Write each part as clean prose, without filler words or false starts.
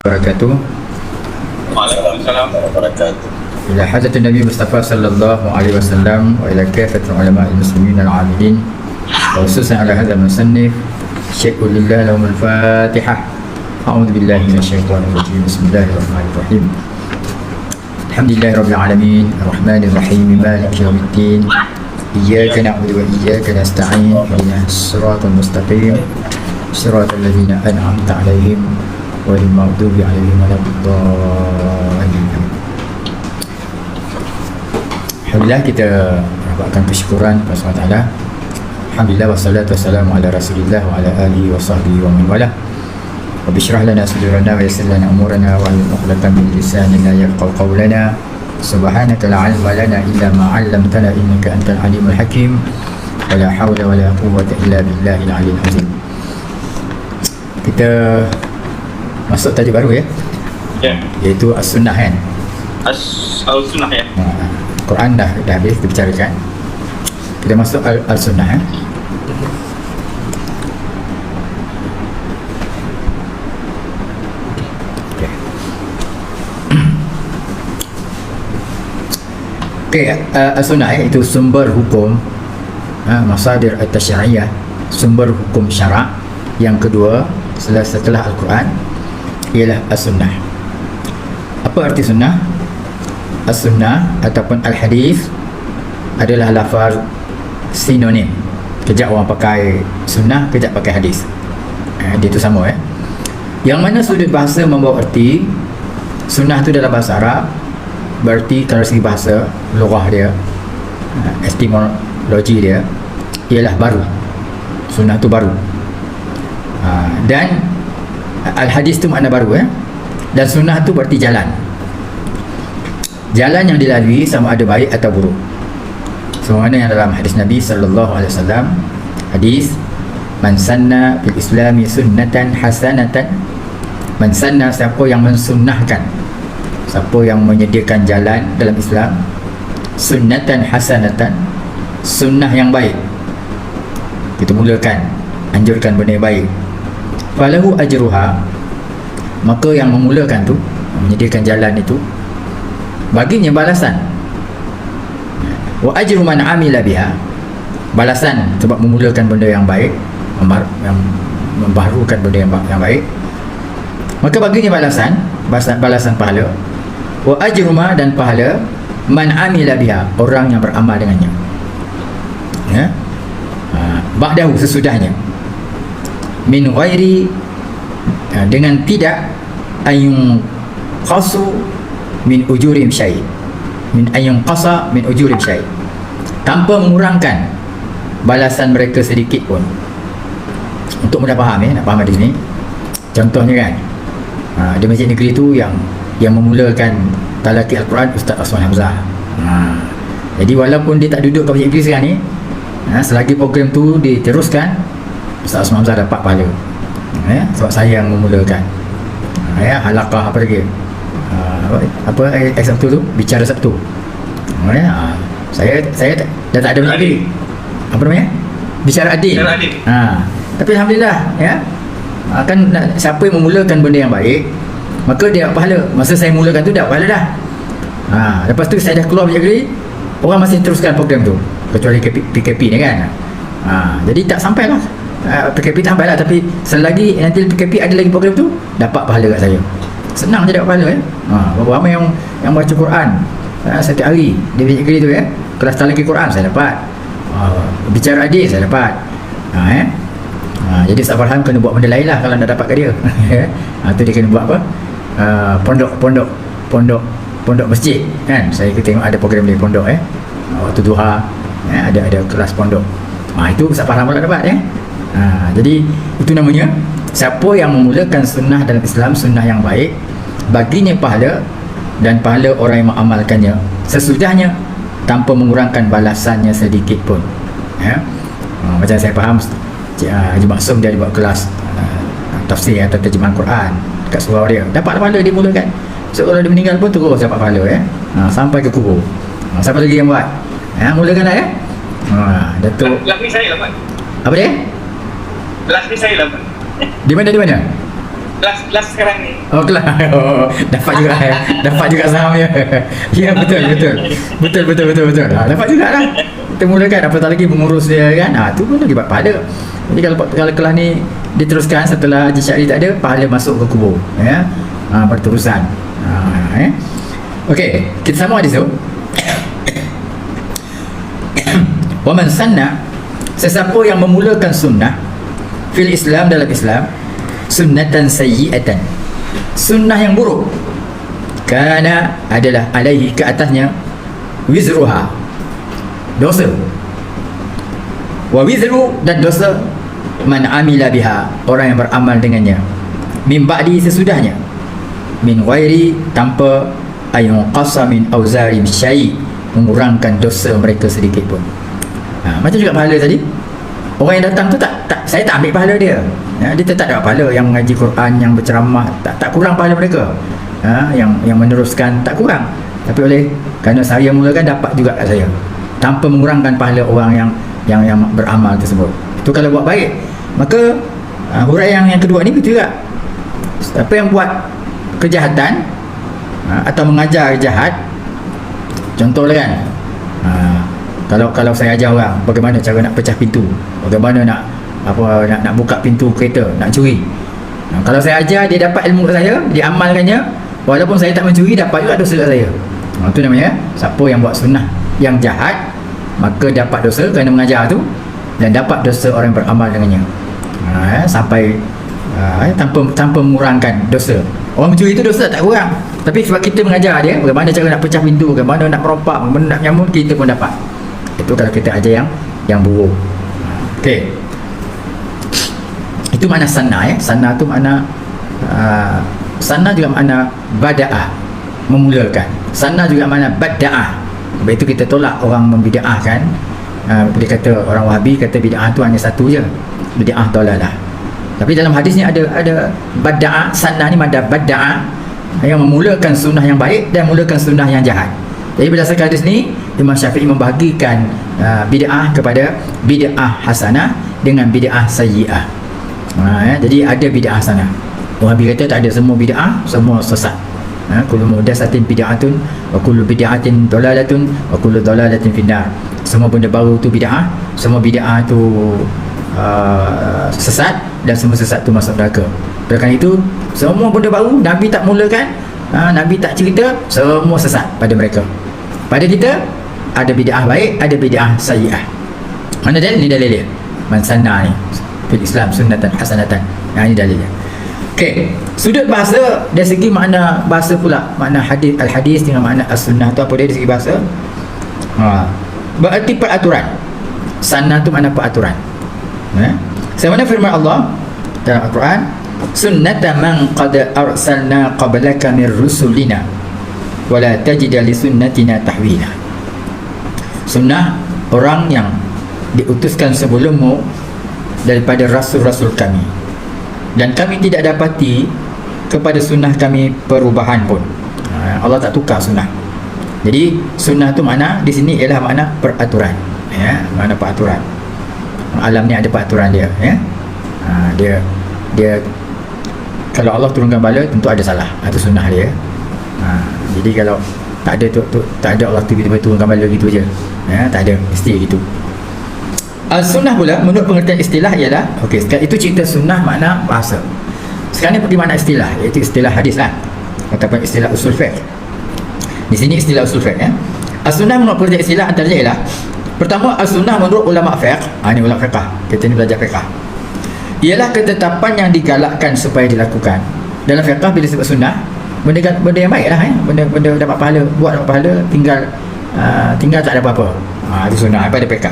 wabarakatuh. Waalaikumsalam warahmatullahi wabarakatuh. Ila hadratin Nabi Mustafa sallallahu alaihi wasallam wa ila kafatil ulama al-muslimin al-amilin wa khususan ala hadha al-musannif syaikhul lillah lahum al-fatihah. A'udzu billahi minasyaitonir rajim. Bismillahirrahmanirrahim. Alhamdulillahi rabbil alamin, arrahmanir rahim, maliki yaumiddin. Iyyaka na'budu wa iyyaka nasta'in. Ihdinas siratal mustaqim. Siratal ladzina an'amta 'alaihim ghairil maghdubi 'alaihim waladdallin. Alhamdulillah, kita dapatkan kesyukuran kepada Allah SWT. Alhamdulillah, wassalatu wassalamu ala rasulillah wa ala alihi wa sahbihi wa man wala. Rabbi syrah lana sudurana wa yassir lana umurana wa hlul 'uqdatam min lisanina yafqahu qawlana. Subhanaka la 'ilma lana illa ma 'allamtana innaka antal alimul hakim. Wa la hawla wa la quwwata illa billahil 'aliyyil azim. Kita masuk tajuk baru ya. Ya. Iaitu as-sunnah kan. As-sunnah ya. Quran dah habis kita bicarakan. Kita masuk al-sunnah eh? Okay, al-sunnah itu sumber hukum, masadir at-tasyri'iyah, sumber hukum syarak yang kedua setelah Al-Quran ialah as-sunnah. Apa arti sunnah? As-sunnah ataupun al-hadis adalah lafaz sinonim. Kejap orang pakai sunnah, kejap pakai hadis. Dia tu sama Yang mana sudut bahasa membawa erti. Sunnah tu dalam bahasa Arab berarti kalau segi bahasa, lughah dia, etimologi dia ialah baru. Sunnah tu baru. Dan al-hadis tu makna baru Dan sunnah tu berarti jalan. Jalan yang dilalui sama ada baik atau buruk. Sebagaimana yang dalam hadis Nabi sallallahu alaihi wasallam, hadis man sanna fil islami sunnatan hasanatan. Man sanna, siapa yang mensunnahkan, siapa yang menyediakan jalan dalam Islam, sunnatan hasanatan, sunnah yang baik. Kita mulakan anjurkan benda yang baik. Falahu ajruha, maka yang memulakan tu, menyediakan jalan itu, baginya balasan. Wa ajru man amila biha, balasan sebab memulakan benda yang baik, membaharukan benda yang baik, maka baginya balasan pahala. Wa ajru ma, dan pahala man amila biha, orang yang beramal dengannya. Ba'dahu, sesudahnya, min ghairi, dengan tidak ayung qasu min ujurim syai', min ayung qasa min ujurim syai', tanpa mengurangkan balasan mereka sedikit pun. Untuk mudah faham nak faham di sini, contohnya kan, di masjid negeri tu yang memulakan talaqi Al-Quran Ustaz Osman Hamzah. Jadi walaupun dia tak duduk kat masjid negeri sekarang ni, selagi program tu diteruskan, Ustaz Osman Hamzah dapat pahala. Sebab saya yang memulakan. Halaqah apa lagi? Apa Sabtu tu? Bicara Sabtu. Saya dah tak ada lagi. Apa namanya? Bicara adil. Tapi alhamdulillah kan siapa yang memulakan benda yang baik, maka dia dapat pahala. Masa saya mulakan tu dapat pahala dah. Lepas tu saya dah keluar negeri, orang masih teruskan program tu, kecuali PKP ni kan. Jadi tak sampailah PKP tak sampailah, tapi selagi nanti PKP ada lagi program tu, dapat pahala kat saya. Senang je dapat pahala Berapa ramai yang baca Quran setiap hari di negeri tu kelas talaqi Quran saya dapat, bicara adil saya dapat. Jadi Ustaz Farhan kena buat benda lain lah kalau nak dapat kat dia. Tu dia kena buat apa, pondok masjid kan. Saya tengok ada program di pondok waktu duha, ada kelas pondok. Itu Ustaz Farhan pula dapat jadi itu namanya, siapa yang memulakan sunnah dalam Islam, sunnah yang baik, baginya pahala, dan pahala orang yang mengamalkannya sesudahnya tanpa mengurangkan balasannya sedikit pun. Macam saya faham, Haji Maksum dia buat kelas tafsir atau terjemahan Quran dekat surau dia, dapat pahala dia mulakan. So kalau dia meninggal pun terus dapat pahala sampai ke kubur. Siapa lagi yang buat? Mulakan dah Datuk. Kelas ni saya lah Pak. Apa dia? Kelas ni saya lah Pak. Di mana? kelas sekarang nih. Oh kelas. Oh, dapat juga dapat juga sahamnya. Ya betul. Dapat juga lah. Kita mulakan apatah lagi mengurus dia kan. Tu pun lagi buat pahala. Jadi kalau kelas ni diteruskan setelah Haji Syahri tak ada, pahala masuk ke kubur ya. Berterusan. Okey, kita sama hadis tu. Wa man sanna, sesiapa yang memulakan sunnah fil Islam, dalam Islam, sunnatan sayyi'atan, sunnah yang buruk, kana adalah alaihi, ke atasnya, wizruha, dosa, wa wizru, dan dosa man amila biha, orang yang beramal dengannya, min ba'di, sesudahnya, min ghairi, tanpa ayun qasa min auzari syai', mengurangkan dosa mereka sedikit pun. Macam juga pahala tadi, orang yang datang tu saya tak ambil pahala dia. Dia tetap dapat pahala, yang mengaji Quran, yang berceramah, tak kurang pahala mereka. Yang meneruskan tak kurang. Tapi oleh kerana saya mulakan, dapat juga kat saya, tanpa mengurangkan pahala orang yang beramal tersebut. Itu kalau buat baik. Maka huraian yang kedua ni betul juga. Siapa yang buat kejahatan atau mengajar jahat, contohlah kan, kalau saya ajar orang bagaimana cara nak pecah pintu, bagaimana nak buka pintu kereta, nak curi, kalau saya ajar, dia dapat ilmu kat saya, dia amalkannya, walaupun saya tak mencuri, dapat juga dosa kat saya. Itu namanya siapa yang buat sunnah yang jahat, maka dapat dosa kerana mengajar tu, dan dapat dosa orang yang beramal dengannya, sampai tanpa mengurangkan dosa. Orang mencuri itu dosa tak kurang, tapi sebab kita mengajar dia bagaimana cara nak pecah pintu, bagaimana nak merompak, bagaimana nak nyamun, kita pun dapat. Itu kalau kita ajar yang buruk. Okey, itu makna sanna ya. Sanna tu makna sanna juga makna bada'ah, memulakan. Sanna juga makna bada'ah. Sebab itu kita tolak orang membida'ahkan. Dia kata, orang Wahabi kata bid'ah tu hanya satu je, bid'ah dalalah. Tapi dalam hadis ni ada bada'ah. Sanna ni ada bada'ah, yang memulakan sunnah yang baik dan memulakan sunnah yang jahat. Jadi berdasarkan hadis ni, Imam Syafi'i membahagikan bid'ah kepada bid'ah hasanah dengan bid'ah sayyi'ah. Jadi ada bid'ah hasanah. Wahabi kata tak ada, semua bid'ah semua sesat. Kullu muhdatsatin bid'atun wa kullu bid'atin dalalatun wa kullu dalalatin finnar. Semua benda baru tu bid'ah, semua bid'ah tu sesat, dan semua sesat tu masuk neraka. Oleh kerana itu, semua benda baru Nabi tak mulakan, Nabi tak cerita, semua sesat pada mereka. Pada kita ada bid'ah baik, ada bid'ah sayyi'ah. Mana dalil? Ini dalil dia. Man sanna ni fil Islam sunnatan hasanatan. Ini dalil dia. Okey, sudut bahasa dari segi makna bahasa pula, makna hadis, al-hadis dengan makna as-sunnah tu apa dia dari segi bahasa? Berarti peraturan. Sanna tu makna peraturan. Sebagaimana firman Allah dalam Al-Quran, sunnata man qad arsalna qablaka min rusulina wala tajida li sunnatina tahwila. Sunnah orang yang diutuskan sebelummu daripada rasul-rasul kami, dan kami tidak dapati kepada sunnah kami perubahan pun. Allah tak tukar sunnah. Jadi sunnah tu makna di sini ialah makna peraturan, makna peraturan. Alam ni ada peraturan dia, dia kalau Allah turunkan bala, tentu ada salah, itu sunnah dia. Jadi kalau tak ada tak ada Allah tiba-tiba turunkan bala gitu je, tak ada, mesti gitu. Sunnah pula menurut pengertian istilah ialah, okey, sekarang itu cerita sunnah makna bahasa. Sekarang ni pergi makna istilah, iaitu istilah hadis lah, ataupun istilah usul fiqh. Di sini istilah usul fiqh ya. Sunnah menurut pengertian istilah antaranya ialah, pertama, as-sunnah menurut ulama fiqh, ini ulama fiqh, kita ni belajar fiqh, ialah ketetapan yang digalakkan supaya dilakukan. Dalam fiqh bila sebut sunnah, benda yang baik lah, benda dapat pahala, buat dapat pahala, tinggal tak ada apa-apa. Itu sunnah pada fiqh.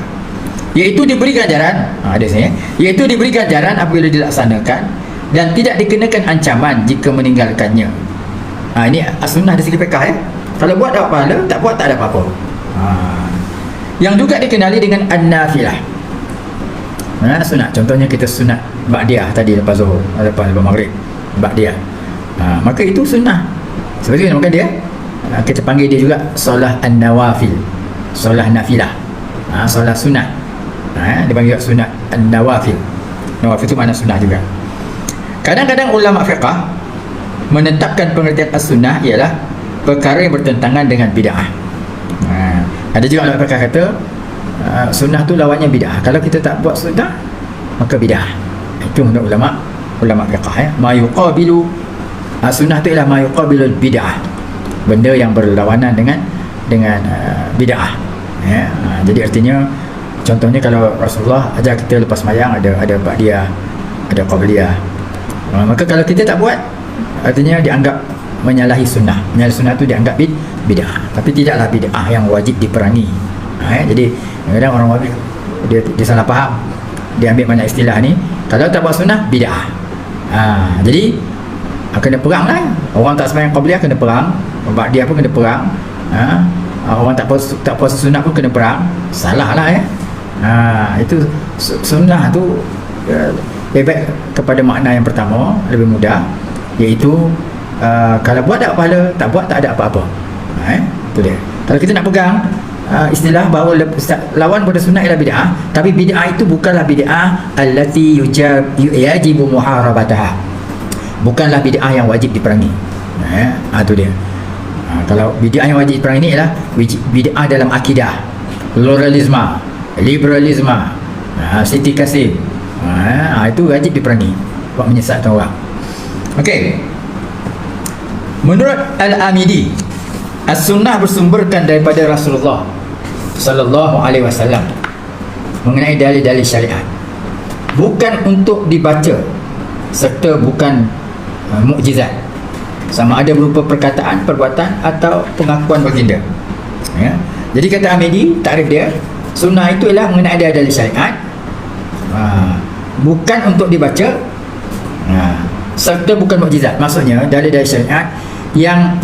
Iaitu diberi ganjaran, ada sini, iaitu diberi ganjaran apabila dilaksanakan dan tidak dikenakan ancaman jika meninggalkannya. Ini as-sunnah dari segi fiqh ya. Kalau buat dapat pahala, tak buat tak ada apa-apa. Yang juga dikenali dengan an-nafilah. Sunat, contohnya kita sunat ba'diyah tadi lepas zuhur, lepas maghrib, ba'diyah. Maka itu sunnah. Sebab itu maka dia kita panggil dia juga solah an-nawafil, solah nafilah, solah sunat. Dia panggil sunat an-nawafil. Nawafil itu makna sunnah juga. Kadang-kadang ulama fiqh menetapkan pengertian as-sunnah ialah perkara yang bertentangan dengan bid'ah. Ada juga ulama fiqh kata sunnah tu lawannya bid'ah. Kalau kita tak buat sunnah, maka bid'ah. Itu untuk ulama fiqh ya. Ma yuqabilu sunnah tu ialah ma yuqabilu bid'ah. Benda yang berlawanan dengan bid'ah. Ya. Jadi artinya contohnya kalau Rasulullah ajar kita lepas sembahyang ada ba'diyah, ada qabliyah. Maka kalau kita tak buat, artinya dianggap menyalahi sunnah. Menyalahi sunnah tu dianggap bid'ah. Tapi tidaklah bid'ah yang wajib diperangi. Jadi kadang orang wajib dia salah faham. Dia ambil banyak istilah ni. Kalau tak buat sunnah, bid'ah. Jadi kena perang lah. Orang tak sembahyang qabliyah kena perang. Ba'diyah pun kena perang. Orang tak puasa sunnah pun kena perang. Salah lah ya. Itu sunnah tu lebih baik kepada makna yang pertama, lebih mudah, iaitu kalau buat tak pahala, tak buat tak ada apa-apa. Itu dia. Kalau kita nak pegang istilah bahawa lawan pada sunnah ialah bid'ah, tapi bid'ah itu bukanlah bid'ah allati yajibu muharabataha. Bukanlah bid'ah yang wajib diperangi. Itu dia. Kalau bid'ah yang wajib diperangi ni ialah bid'ah dalam akidah, pluralisme, liberalisme, Siti Kasim. Itu wajib diperangi, buat menyesatkan orang. Okey. Menurut Al-Amidi, as-sunnah bersumberkan daripada Rasulullah sallallahu alaihi wasallam mengenai dalil-dalil syariat, bukan untuk dibaca serta bukan mukjizat, sama ada berupa perkataan, perbuatan atau pengakuan baginda. Jadi kata Amidi, takrif dia, sunnah itu ialah mengenai dalil syariat, bukan untuk dibaca, serta bukan mukjizat. Maksudnya dalil-dalil syariat yang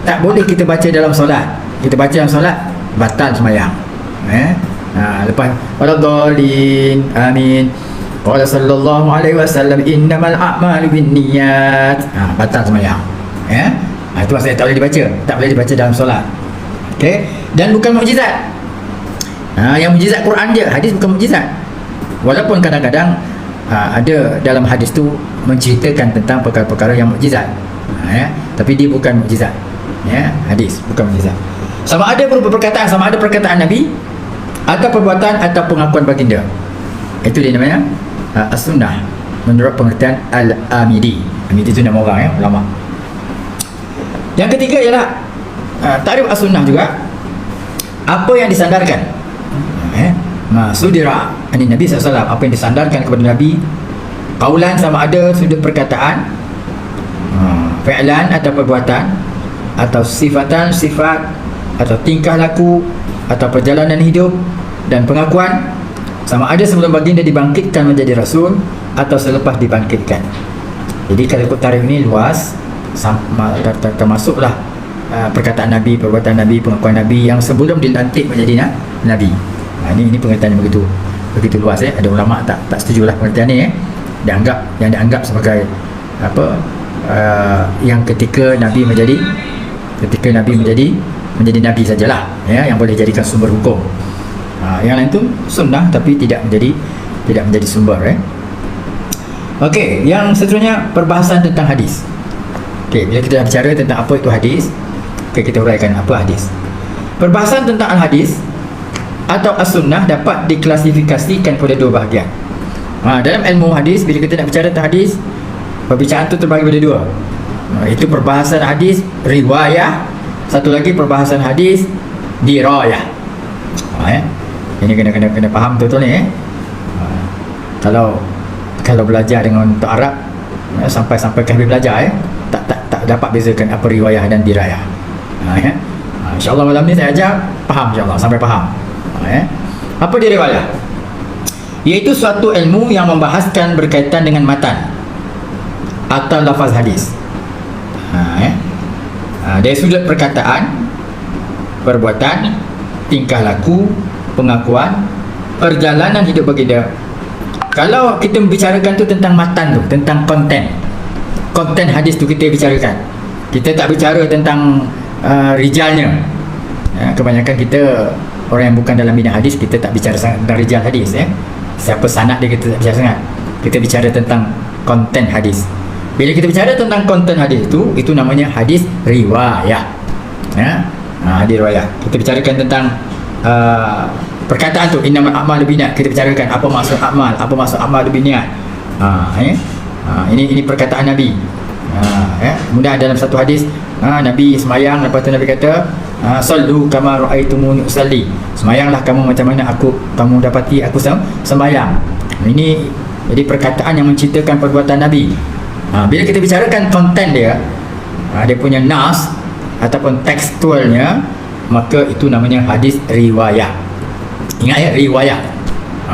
tak boleh kita baca dalam solat. Kita baca dalam solat, batal sembahyang. Lepas waladhdallin, amin, qala sallallahu alaihi wasallam innamal a'malu binniyat, batal sembahyang. Itu maksudnya tak boleh dibaca, tak boleh dibaca dalam solat. Okey, dan bukan mukjizat. Yang mukjizat Quran je, hadis bukan mukjizat. Walaupun kadang-kadang ada dalam hadis tu menceritakan tentang perkara-perkara yang mukjizat, tapi dia bukan mukjizat. Hadis bukan mukjizat. Sama ada berupa perkataan, sama ada perkataan Nabi, atau perbuatan atau pengakuan baginda. Itu dia namanya as-sunnah menurut pengertian Al-Amidi. Amidi itu nama orang, ulama. Yang ketiga ialah takrif as-sunnah juga, apa yang disandarkan. Sudira ani Nabi SAW, apa yang disandarkan kepada Nabi, qaulan sama ada sudut perkataan, fi'lan atau perbuatan, atau sifatan sifat, atau tingkah laku, atau perjalanan hidup, dan pengakuan, sama ada sebelum baginda dibangkitkan menjadi rasul atau selepas dibangkitkan. Jadi kalau ikut tarikh ini luas, termasuklah perkataan Nabi, perbuatan Nabi, pengakuan Nabi yang sebelum dilantik menjadi Nabi. Ini pengertian yang begitu luas. Ada ulama tak setujulah pengertian ni. Yang dianggap sebagai yang ketika Nabi menjadi Nabi sajalah, yang boleh jadikan sumber hukum. Yang lain tu sunnah tapi tidak menjadi sumber. Okey, yang seterusnya perbahasan tentang hadis. Okey, bila kita dah bicara tentang apa itu hadis, kita uraikan apa hadis. Perbahasan tentang al-hadis atau as-sunnah dapat diklasifikasikan pada dua bahagian. Dalam ilmu hadis, bila kita nak bicara tentang hadis, perbicaraan itu terbagi pada dua. Itu perbahasan hadis riwayah, satu lagi perbahasan hadis dirayah. Ini kena faham betul ni. Kalau belajar dengan untuk Arab, sampai ke habis belajar, tak dapat bezakan apa riwayah dan dirayah. InsyaAllah malam ni saya ajar faham, insyaAllah sampai faham. Apa dia riwayah? Iaitu suatu ilmu yang membahaskan berkaitan dengan matan atau lafaz hadis. Dari sudut perkataan, perbuatan, tingkah laku, pengakuan, perjalanan hidup baginda. Kalau kita membicarakan tu tentang matan tu, tentang konten hadis tu kita bicarakan. Kita tak bicara tentang rijalnya. Kebanyakan kita orang yang bukan dalam bidang hadis, kita tak bicara sangat tentang rijal hadis. Siapa sanad dia kita tak bicara sangat. Kita bicara tentang konten hadis. Bila kita bicara tentang konten hadis itu namanya hadis riwayah. Ya. Hadis riwayah. Kita bicarakan tentang perkataan tu innamal a'malu binniyat. Kita bicarakan apa maksud amal, apa maksud amal binniyat. Ini perkataan Nabi. Kemudian dalam satu hadis Nabi semayang, lepas tu Nabi kata sallu kama ra'aitumuni usalli. Semayanglah kamu macam mana kamu dapati aku sembayang. Ini jadi perkataan yang menceritakan perbuatan Nabi. Bila kita bicarakan konten dia, dia punya nas ataupun tekstualnya, maka itu namanya hadis riwayah. Ingat ya, riwayah.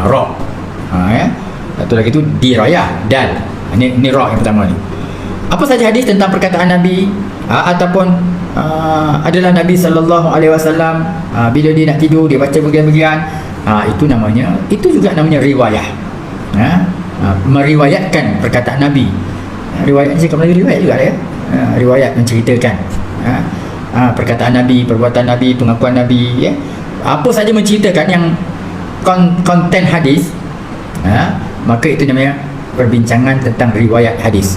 Ra. Satu lagi tu dirayah, dal. Ini ra yang pertama ni. Apa saja hadis tentang perkataan Nabi ataupun adalah Nabi sallallahu alaihi wasallam bila dia nak tidur dia baca bagian-bagian, itu juga namanya riwayah. Meriwayatkan perkataan Nabi. Riwayat cakap Melayu riwayat juga ya. Riwayat menceritakan perkataan Nabi, perbuatan Nabi, pengakuan Nabi, ya. Apa saja menceritakan yang konten hadis, maka itu namanya perbincangan tentang riwayat hadis,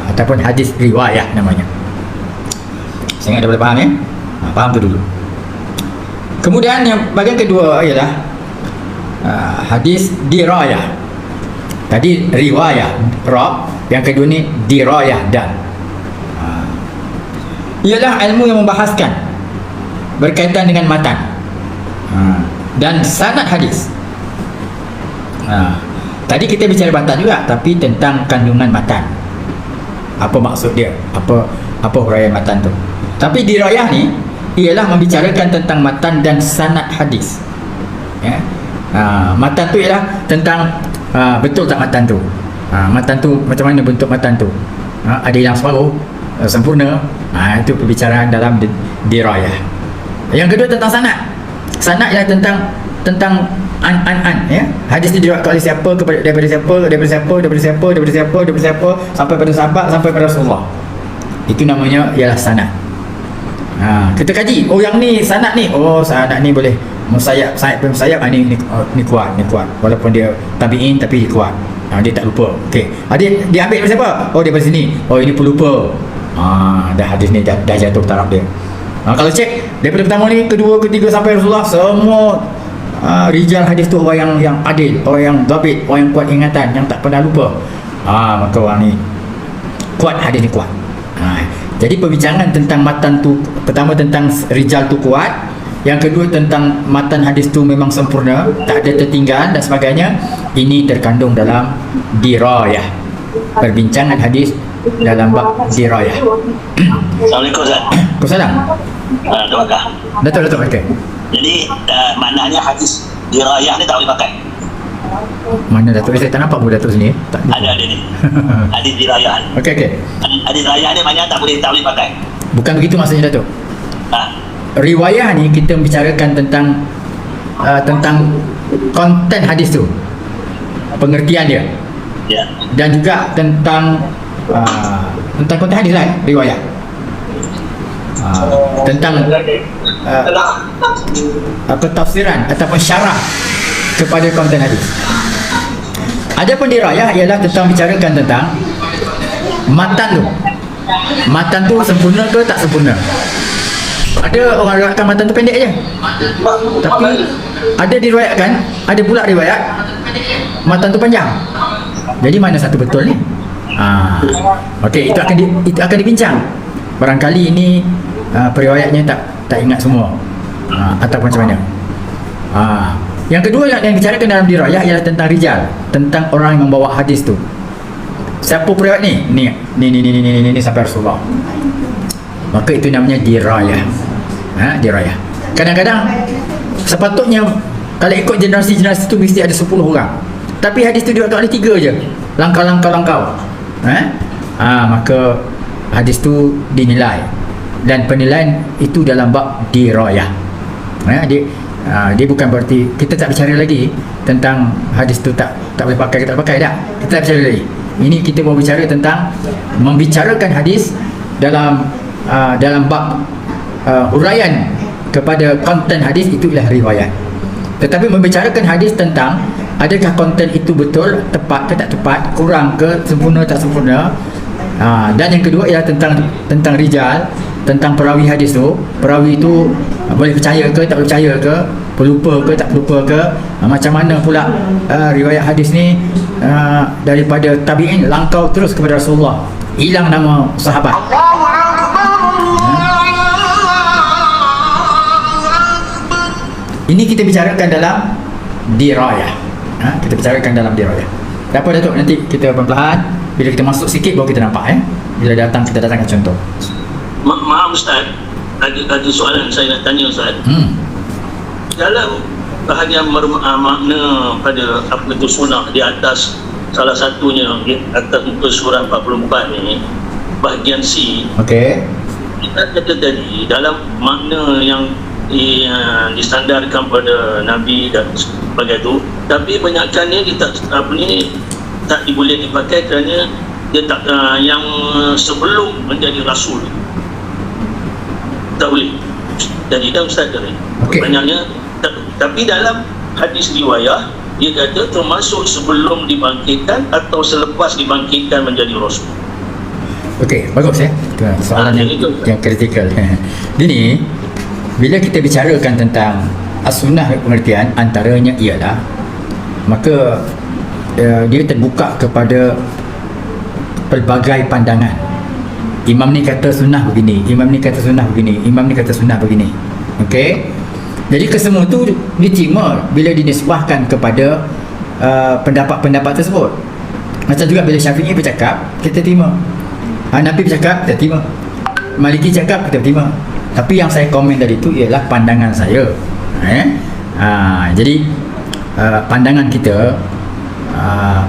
ataupun hadis riwayat namanya. Saya ingat dah boleh faham ya? Faham tu dulu. Kemudian yang bahagian kedua ialah hadis dirayah. Tadi riwayah ra, yang kedua ni dirayah dal. Ialah ilmu yang membahaskan berkaitan dengan matan dan sanad hadis. Tadi kita bicara matan juga, tapi tentang kandungan matan. Apa maksud dia? Apa huraian matan tu? Tapi dirayah ni ialah membicarakan tentang matan dan sanad hadis. Ya. Matan tu ialah tentang betul tak matan tu? Matan tu macam mana bentuk matan tu? Ada yang separuh sempurna. Itu perbicaraan dalam dirayah. Yang kedua tentang sanad. Sanad ialah tentang an ya. Hadis itu diriwayatkan oleh siapa daripada siapa sampai pada sahabat, sampai pada Rasulullah. Itu namanya ialah sanad. Kita kaji, yang ni sanad ni, sanad ni boleh musayab ni kuat. Walaupun dia tabi'in tapi dia kuat. Dia tak lupa. Okey. Dia ambil daripada siapa? Daripada sini. Ini pelupa. Dah hadis ni dah jatuh taraf dia. Kalau cek daripada pertama ni, kedua, ketiga sampai Rasulullah, semua rijal hadis tu orang yang adil, orang yang dhabit, orang yang kuat ingatan, yang tak pernah lupa. Maka orang ni kuat, hadis ni kuat. Jadi perbincangan tentang matan tu, pertama tentang rijal tu kuat, yang kedua tentang matan hadis tu memang sempurna, tak ada tertinggal dan sebagainya. Ini terkandung dalam dirayah. Perbincangan hadis dalam bab dirayah. Assalamualaikum Ustaz. Waalaikumsalam. Datuk. Okey. Jadi maknanya hadis dirayah ni tak boleh pakai. Mana Datuk? Saya tak nampak pun Datuk sini. Tak Ada ni. Hadis dirayah. Okey. Hadis dirayah ni maknanya tak boleh pakai. Bukan begitu maksudnya Datuk. Riwayah ni kita membicarakan tentang konten hadis tu, pengertian dia, Ya. dan juga tentang konten hadis lah, riwayah. Tentang tafsiran ataupun syarah kepada konten hadis. Adapun dirayah ialah tentang bicarakan tentang matan tu. Matan tu sempurna ke tak sempurna? Ada orang riwayatkan matan tu pendek je, tapi ada diriwayatkan, ada pula riwayat matan tu panjang. Jadi mana satu betul ni? Okey, itu akan dibincang. Barangkali ini periwayatnya tak ingat semua, ataupun macam mana. Yang kedua yang dibicarakan dalam dirayah ialah tentang rijal, tentang orang yang membawa hadis tu. Siapa periwayat ni? Ni sampai Rasulullah. Maka itu namanya dirayah. Dirayah. Kadang-kadang sepatutnya kalau ikut generasi-generasi tu mesti ada 10 orang, tapi hadis tu diriwayatkan oleh 3 je. Langkau. Maka hadis tu dinilai, dan penilaian itu dalam bab dirayah. Dia bukan berarti kita tak bicara lagi tentang hadis tu tak boleh pakai ke tak pakai, tak. Kita tak bicara lagi. Ini kita mau bicara tentang membicarakan hadis dalam bab huraian kepada konten hadis, itulah riwayat. Tetapi membicarakan hadis tentang adakah konten itu betul, tepat ke tak tepat, kurang ke, sempurna tak sempurna, Dan yang kedua ialah tentang rijal, tentang perawi hadis tu. Perawi itu boleh percaya ke, tak percaya ke, pelupa ke, tak pelupa ke, macam mana pula riwayat hadis ni daripada tabi'in langkau terus kepada Rasulullah, hilang nama sahabat. Ini kita bicarakan dalam dirayah. Kita bicarakan dalam dirayah. Tak apa Datuk, nanti kita perlahan-lahan bila kita masuk sikit baru kita nampak Bila kita datangkan contoh. Maaf Ustaz, ada soalan saya nak tanya Ustaz. Dalam bahagian makna pada apa itu sunnah di atas, salah satunya di atas muka surah 44 ni, bahagian C. Okey. Kita kata tadi dalam makna yang distandarkan pada Nabi dan sebagainya tu, tapi banyakkannya kita tak boleh dipakai kerana dia tak yang sebelum menjadi rasul tak boleh. Jadi dah Ustaz tadi. Okay. Banyaknya tapi dalam hadis riwayat dia kata termasuk sebelum dibangkitkan atau selepas dibangkitkan menjadi rasul. Okey, bagus Itu soalan yang kritikal. Ini bila kita bicarakan tentang as-sunnah pengertian antaranya ialah, maka dia terbuka kepada pelbagai pandangan. Imam ni kata sunnah begini, imam ni kata sunnah begini, imam ni kata sunnah begini. Okey. Jadi kesemua tu diterima bila dinisbahkan kepada pendapat-pendapat tersebut. Macam juga bila Syafi'i bercakap, kita terima. Hanafi bercakap, kita terima. Maliki cakap, kita terima. Tapi yang saya komen tadi tu ialah pandangan saya. Jadi pandangan kita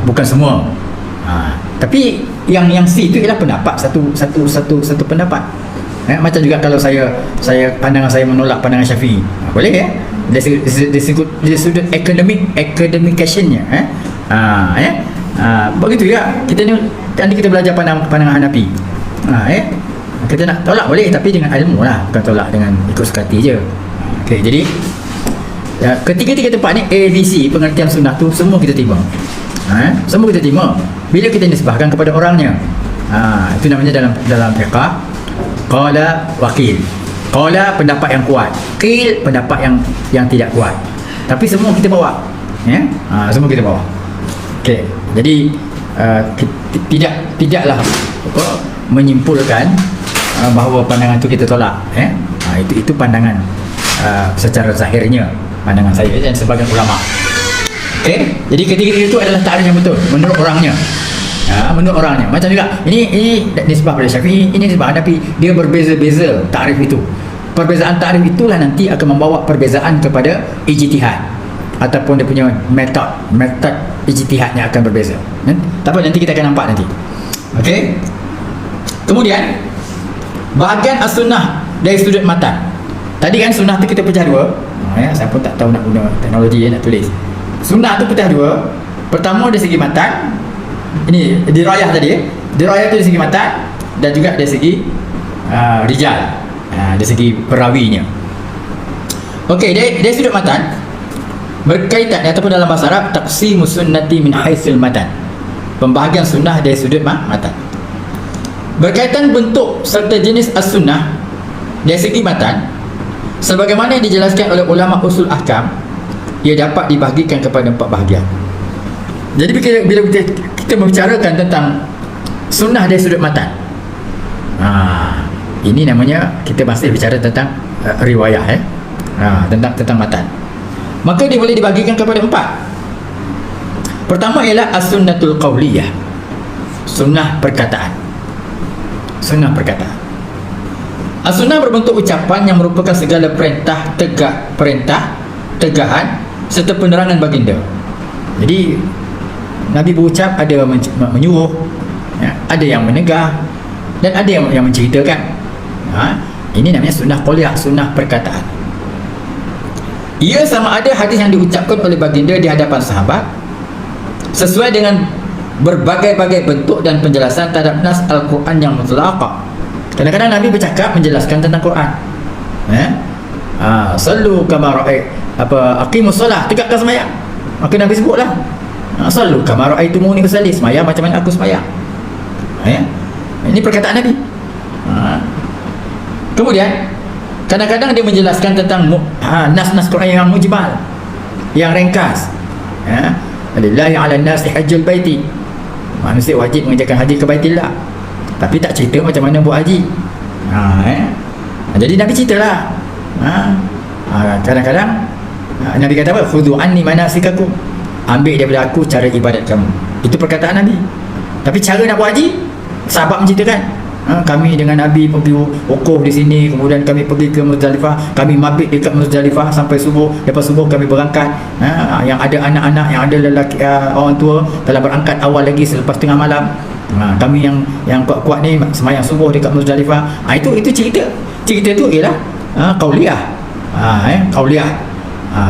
bukan semua. Tapi yang C itu ialah pendapat, satu pendapat. Macam juga kalau pandangan saya menolak pandangan Syafi'i, boleh dari sudut academicasinya. Begitu juga nanti kita belajar pandangan Hanafi. Kita nak tolak boleh, tapi dengan ilmu lah, bukan tolak dengan ikut suka hati je. Okey, jadi ketiga-tiga tempat ni A, B, C pengertian sunnah tu semua kita terima. Semua kita terima bila kita nisbahkan kepada orangnya. Itu namanya dalam fiqh qala wa qil. Qala pendapat yang kuat, qil pendapat yang tidak kuat. Tapi semua kita bawa. Semua kita bawa. Okey. Jadi tidaklah menyimpulkan bahawa pandangan itu kita tolak. Itu pandangan secara zahirnya, pandangan saya dan sebagian ulama. Okey, jadi ketiga itu adalah takrif yang betul menurut orangnya. Menurut orangnya. Macam juga ini nisbah pada Syafi'i, ini nisbah Hanafi, dia berbeza-beza takrif itu. Perbezaan takrif itulah nanti akan membawa perbezaan kepada ijtihad ataupun dia punya metod ijtihadnya akan berbeza. Tak apa, nanti kita akan nampak nanti. Okey. Kemudian bahagian as-sunnah dari sudut matan. Tadi kan sunnah tu kita pecah dua. Saya pun tak tahu nak guna teknologi nak tulis. Sunnah tu pecah dua. Pertama dari segi matan. Ini dirayah tadi. Dirayah tu dari segi matan dan juga dari segi rijal. Dari segi perawinya. Okey, dari sudut matan berkaitan ataupun dalam bahasa Arab taqsimus sunnati min haitsul matan. Pembahagian sunnah dari sudut matan. Berkaitan bentuk serta jenis as-sunnah dari segi matan, sebagaimana dijelaskan oleh ulama usul ahkam, ia dapat dibahagikan kepada 4 bahagian. Jadi bila kita membicarakan tentang sunnah dari sudut matan, ini namanya kita masih bicara tentang riwayah tentang matan. Maka dia boleh dibahagikan kepada 4. Pertama ialah as-sunnatul qauliyah, sunnah perkataan. Sunnah perkataan. As-sunnah berbentuk ucapan yang merupakan segala perintah, tegahan serta penerangan baginda. Jadi Nabi berucap, ada menyuruh, ada yang menegah dan ada yang menceritakan. Ini namanya sunnah qauliyah, sunnah perkataan. Ia sama ada hadis yang diucapkan oleh baginda di hadapan sahabat sesuai dengan berbagai-bagai bentuk dan penjelasan terhadap nas Al-Quran yang mutlaqah. Kadang-kadang Nabi bercakap menjelaskan tentang Quran. Sallu kama aqimus solah, tegakkan sembahyang. Maka Nabi sebutlah sallu kama ra'aitumuni usalli, sembahyang macam mana aku sembahyang. Ini perkataan Nabi. Kemudian kadang-kadang dia menjelaskan tentang nas-nas Quran yang mujmal, yang ringkas. Lillahi 'alan nasi hajjul baiti. Manusia wajib mengerjakan haji ke Baitillah. Tapi tak cerita macam mana buat haji. Jadi Nabi ceritalah. Kadang-kadang Nabi kata apa? Khudhu anni manasikakum. Ambil daripada aku cara ibadat kamu. Itu perkataan Nabi. Tapi cara nak buat haji, sahabat menceritakan. Kami dengan Nabi pergi wukuf di sini, kemudian kami pergi ke Muzdalifah, kami mabit dekat Muzdalifah sampai subuh. Lepas subuh kami berangkat. Yang ada anak-anak, yang ada lelaki, orang tua telah berangkat awal lagi selepas tengah malam. Kami yang kuat-kuat ni sembahyang subuh dekat Muzdalifah. Itu cerita. Cerita tu ialah qauliyah. Qauliyah.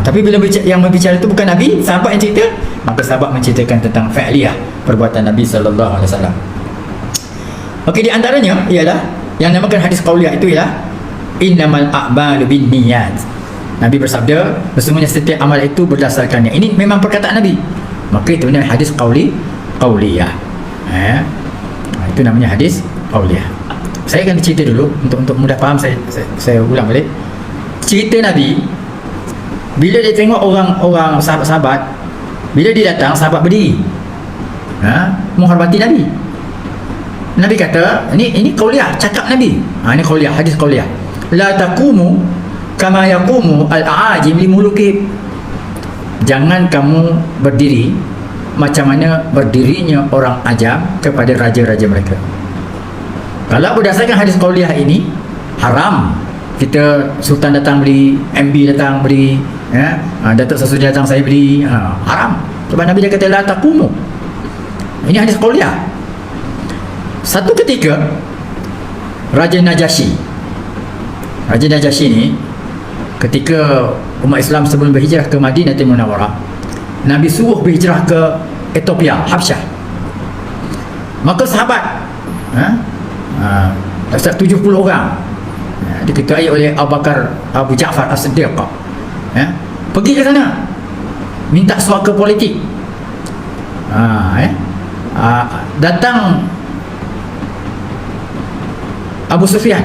Tapi bila yang berbicara itu bukan Nabi, sahabat yang cerita, maka sahabat menceritakan tentang fa'liyah, perbuatan Nabi sallallahu alaihi wasallam. Okey, di antaranya ialah yang namakan hadis qauliyah itu ialah innamal a'malu binniyat. Nabi bersabda, sesungguhnya setiap amal itu berdasarkannya. Ini memang perkataan Nabi. Maka itu namanya hadis qauliyah. Itu namanya hadis qauliyah. Saya akan cerita dulu untuk mudah faham, saya ulang balik. Cerita Nabi bila dia tengok orang sahabat, bila dia datang, sahabat berdiri menghormati Nabi. Nabi kata, ini qauliyah, cakap Nabi. Ini qauliyah, hadis qauliyah. La taqumu kama yaqumu al-a'ajim li muluki. Jangan kamu berdiri macam mana berdirinya orang ajam kepada raja-raja mereka. Kalau berdasarkan hadis qauliyah ini, haram kita sultan datang beli, MB datang beli, Datuk Sesudi datang saya beli, haram. Sebab Nabi dia kata la taqumu. Ini hadis qauliyah. Satu ketika Raja Najasyi ni, ketika umat Islam sebelum berhijrah ke Madinatul Munawwarah, Nabi suruh berhijrah ke Ethiopia, Habsyah. Maka sahabat 70 orang diketuai oleh Abu Ja'far As-Siddiq pergi ke sana minta suaka politik. Datang Abu Sufyan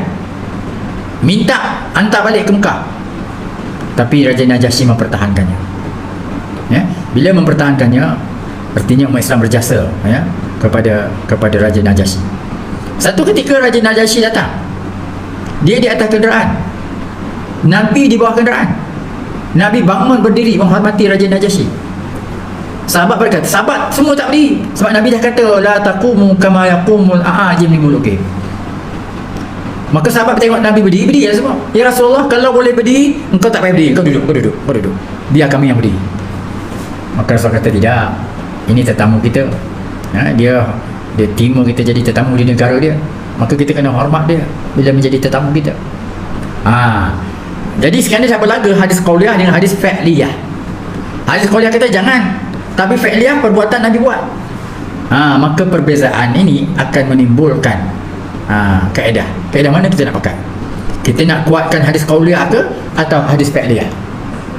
minta hantar balik ke Mekah, tapi Raja Najasyi mempertahankannya. Bila mempertahankannya, artinya umat Islam berjasa kepada Raja Najasyi. Satu ketika Raja Najasyi datang, dia di atas kenderaan, Nabi di bawah kenderaan. Nabi bangun berdiri menghormati Raja Najasyi. Sahabat berkata, sahabat semua tak berdiri sebab Nabi dah kata la taqumu kama yaqumul a'ajim li muluki. Maka sahabat tengok Nabi berdiri lah semua. Ya Rasulullah, kalau boleh berdiri, engkau tak payah berdiri, kau duduk. Biar kami yang berdiri. Maka Rasul kata, tidak, ini tetamu kita. Dia terima kita jadi tetamu di negara dia, maka kita kena hormat dia bila menjadi tetamu kita. Jadi sekarang dia dah berlaga hadis qauliyah dengan hadis fa'liyah. Hadis qauliyah kata jangan, tapi fa'liyah perbuatan Nabi buat. Maka perbezaan ini akan menimbulkan kaedah mana kita nak pakai. Kita nak kuatkan hadis qauliyah ke atau hadis fa'liyah?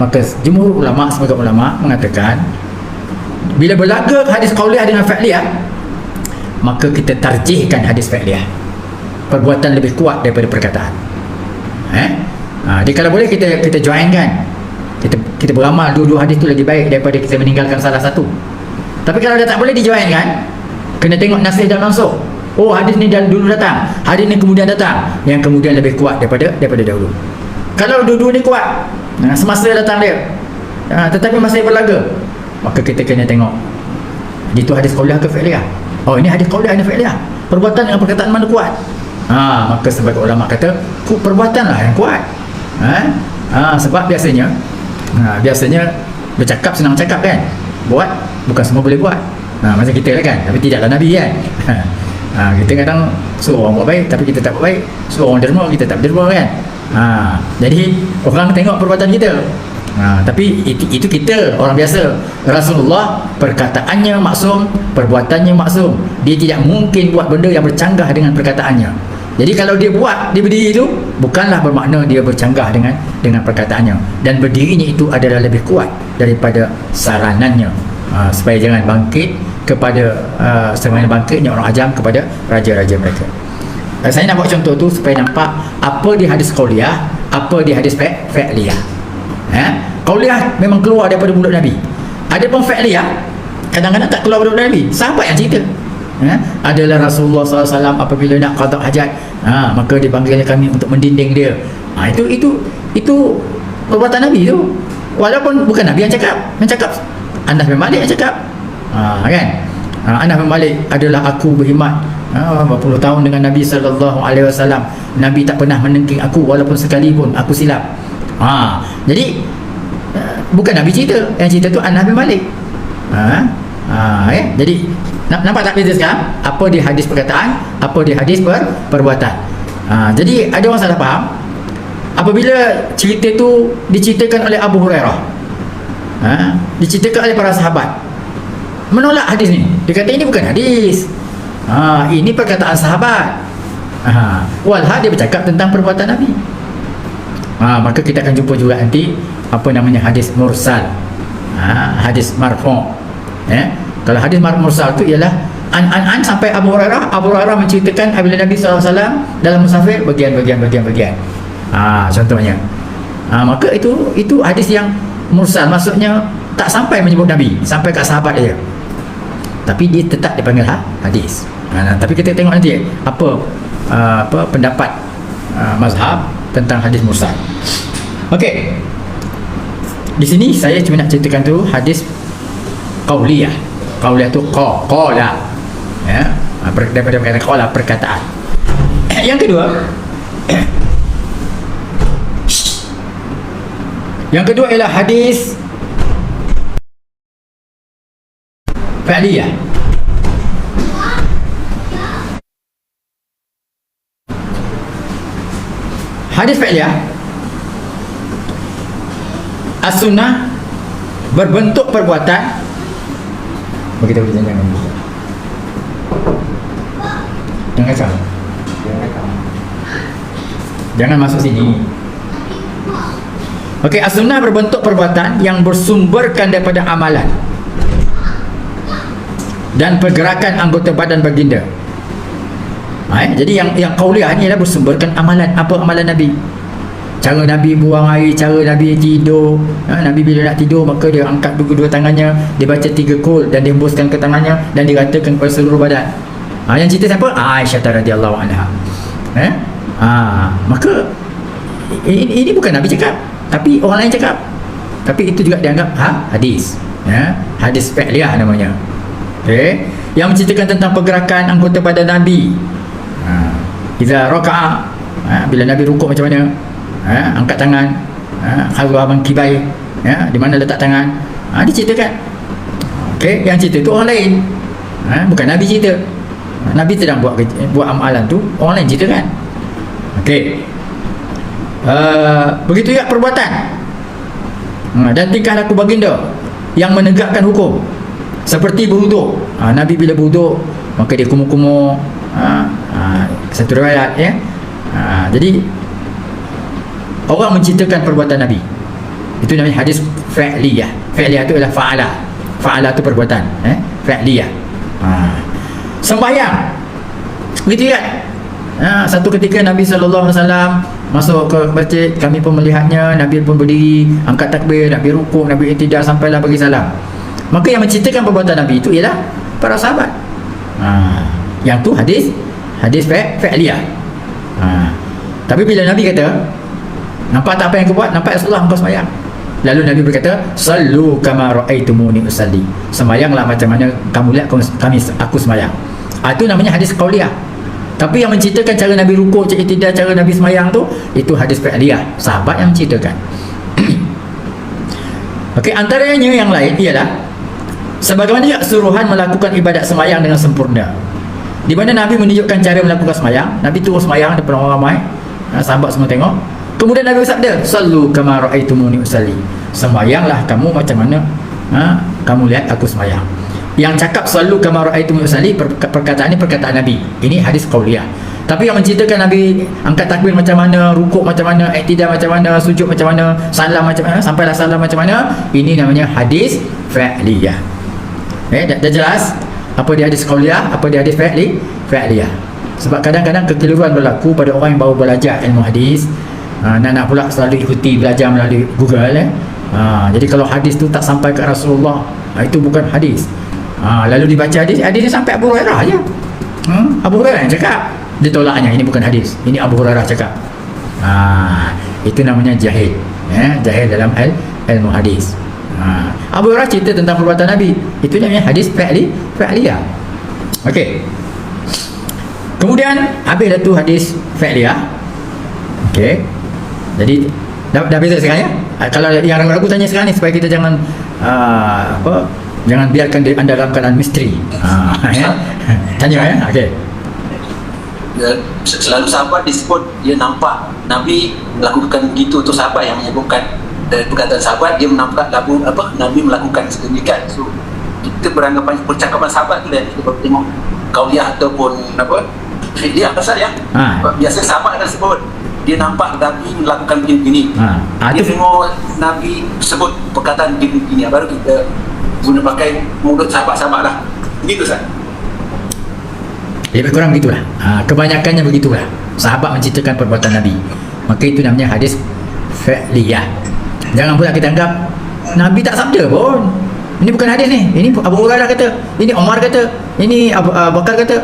Maka jumhur ulama, sebagai ulama mengatakan bila berlaga hadis qauliyah dengan fa'liyah, maka kita tarjihkan hadis fa'liyah. Perbuatan lebih kuat daripada perkataan. Jadi kalau boleh kita joinkan, kita beramal dua-dua hadis tu lebih baik daripada kita meninggalkan salah satu. Tapi kalau dah tak boleh dijoinkan, kena tengok nasih dan mansukh. Hadis ni dulu datang, hadis ni kemudian datang, yang kemudian lebih kuat daripada dahulu. Kalau dua-dua ni kuat, semasa datang dia, tetapi masih berlaga, maka kita kena tengok itu hadis qauliyah ke fi'liyah. Ini hadis qauliyah dan fi'liyah. Perbuatan dengan perkataan mana kuat? Maka sebagai ulama kata perbuatanlah yang kuat. Sebab biasanya bercakap senang cakap kan, buat bukan semua boleh buat. Macam kita lah kan, tapi tidaklah Nabi kan. Kita kadang suruh orang buat baik, tapi kita tak buat baik. Suruh orang derma, kita tak derma kan. Jadi orang tengok perbuatan kita. Tapi itu kita orang biasa. Rasulullah perkataannya maksum, perbuatannya maksum. Dia tidak mungkin buat benda yang bercanggah dengan perkataannya. Jadi kalau dia buat, dia berdiri itu bukanlah bermakna dia bercanggah dengan perkataannya. Dan berdirinya itu adalah lebih kuat daripada saranannya. Supaya jangan bangkit kepada sebagaimana bangkitnya orang ajam kepada raja-raja mereka. Saya nak buat contoh tu supaya nampak apa di hadis qauliyah, apa di hadis fi'liyah. Qauliyah memang keluar daripada mulut Nabi. Ada pun fi'liyah kadang-kadang tak keluar daripada mulut Nabi. Sahabat yang cerita. Adalah Rasulullah SAW apabila nak qada hajat, maka dipanggilnya kami untuk mendinding dia. Itu perbuatan Nabi tu. Walaupun bukan Nabi yang cakap Anas bin Malik yang cakap. Kan? Anas bin Malik adalah aku berkhidmat berpuluh tahun dengan Nabi SAW. Nabi tak pernah menengking aku walaupun sekali pun aku silap. Jadi bukan Nabi cerita, yang cerita tu Anas bin Malik. Jadi nampak tak beza sekarang? Apa di hadis perkataan, apa di hadis perbuatan. Jadi ada orang salah faham apabila cerita tu diceritakan oleh Abu Hurairah, diceritakan oleh para sahabat, menolak hadis ni. Dia kata ini bukan hadis, ini perkataan sahabat. Walhal dia bercakap tentang perbuatan Nabi. Maka kita akan jumpa juga nanti apa namanya hadis mursal, hadis marfu'. Kalau hadis mursal tu ialah an sampai Abu Hurairah menceritakan apabila Nabi SAW dalam musafir bagian. Contohnya. Maka itu hadis yang mursal, maksudnya tak sampai menyebut Nabi, sampai kat sahabat dia. Tapi dia tetap dipanggil hadis. Tapi kita tengok nanti apa pendapat mazhab tentang hadis mursal. Okey. Di sini saya cuma nak ceritakan tu hadis qauliyah. Qauliyah tu qala. Daripada perkataan qala, perkataan. Yang kedua, ialah hadis fi'liyah. Hadis fi'liyah, as-sunnah berbentuk perbuatan. Begitu jangan masuk sini. Okey, as-sunnah berbentuk perbuatan yang bersumberkan daripada amalan dan pergerakan anggota badan baginda. Jadi yang qauliyah ni adalah bersumberkan amalan. Apa amalan Nabi? Cara Nabi buang air, cara Nabi tidur. Nabi bila nak tidur maka dia angkat dua tangannya, dia baca 3 qul dan dia hembuskan ke tangannya dan diratakan kepada seluruh badan. Yang cerita siapa? Aisyah radhiyallahu anha. Maka ini bukan Nabi cakap, tapi orang lain cakap. Tapi itu juga dianggap hadis. Hadis fi'liyah namanya. Okey, yang menceritakan tentang pergerakan anggota badan Nabi. Iza raka'a, bila Nabi rukuk macam mana, angkat tangan, kharwa mankibai, di mana letak tangan, diceritakan. Okey, yang cerita tu orang lain, bukan Nabi cerita. Nabi sedang buat amalan tu, orang lain ceritakan. Okey. Begitu juga perbuatan dan tingkah laku baginda yang menegakkan hukum, seperti berwuduk. Nabi bila berwuduk maka dia kumur-kumur, satu riwayat jadi orang menceritakan perbuatan Nabi. Itu namanya hadis fi'liyah. Fi'liyah itu adalah fa'ala tu perbuatan, fi'liyah. Sembahyang begitu kan. Satu ketika Nabi SAW masuk ke masjid, kami pun melihatnya. Nabi pun berdiri, angkat takbir, Nabi rukuk, Nabi i'tidal sampailah bagi salam. Maka yang menceritakan perbuatan Nabi itu ialah para sahabat. Yang tu hadis fi'liyah. Tapi bila Nabi kata, nampak tak apa yang kau buat? Nampak Rasulullah engkau sembahyang. Lalu Nabi berkata, sallu kama ra'aitumuni usalli. Sembahyanglah macam mana kamu lihat aku sembahyang. Itu namanya hadis qauliyah. Tapi yang menceritakan cara Nabi rukuk, i'tidal, cara Nabi sembahyang tu, itu hadis fi'liyah, sahabat yang menceritakan. Okey, antaranya yang lain ialah sebagaimana juga suruhan melakukan ibadat sembahyang dengan sempurna, di mana Nabi menunjukkan cara melakukan sembahyang. Nabi terus sembahyang depan orang ramai, sahabat semua tengok. Kemudian Nabi bersabda, sallu kama ra'aitumuni usalli. Sembahyanglah kamu macam mana kamu lihat aku sembahyang. Yang cakap sallu kama ra'aitumuni usalli, perkataan ini perkataan Nabi. Ini hadis qauliyah. Tapi yang menceritakan Nabi angkat takbir macam mana, rukuk macam mana, i'tidal macam mana, sujud macam mana, salam macam mana, sampailah salam macam mana, ini namanya hadis fi'liyah. Dah jelas? Apa dia hadis qauliyah, apa dia hadis fi'liyah. Sebab kadang-kadang kekeliruan berlaku pada orang yang baru belajar ilmu hadis. Nak pula selalu ikuti belajar melalui Google. Jadi kalau hadis tu tak sampai ke Rasulullah, itu bukan hadis. Lalu dibaca hadisnya sampai Abu Hurairah je. Abu Hurairah yang cakap, dia tolaknya ini bukan hadis, ini Abu Hurairah cakap. Itu namanya jahil, jahil dalam ilmu hadis. Abu Hurairah cerita tentang perbuatan Nabi, itu namanya hadis fi'liyah. Okey. Kemudian habis dah tu hadis fi'liyah. Okey. Jadi dah beza sekarang ya. Kalau yang ragu-ragu tanya sekarang ni supaya kita jangan jangan biarkan anda dalam keadaan misteri. Tanya ya. Okey. Selalu sahabat disebut dia nampak Nabi melakukan begitu, tu sahabat yang menyebutkan. Dari perkataan sahabat dia menampak Nabi melakukan sedemikian. So kita beranggapan percakapan sahabat tu dan kita baru tengok qauliyah ataupun dia pasal ya. Biasa sahabat akan sebut dia nampak Nabi melakukan begini-begini. Dia tengok Nabi sebut perkataan begini-begini, baru kita guna pakai mulut sahabat-sahabat lah. Begitu Ustaz. Lebih kurang begitulah. Kebanyakannya begitulah. Sahabat menceritakan perbuatan Nabi. Maka itu namanya hadis fi'liyah. Jangan pula kita anggap Nabi tak sabda pun. Ini bukan hadis ni. Ini Abu Hurairah kata, ini Umar kata, ini Abu Bakar kata.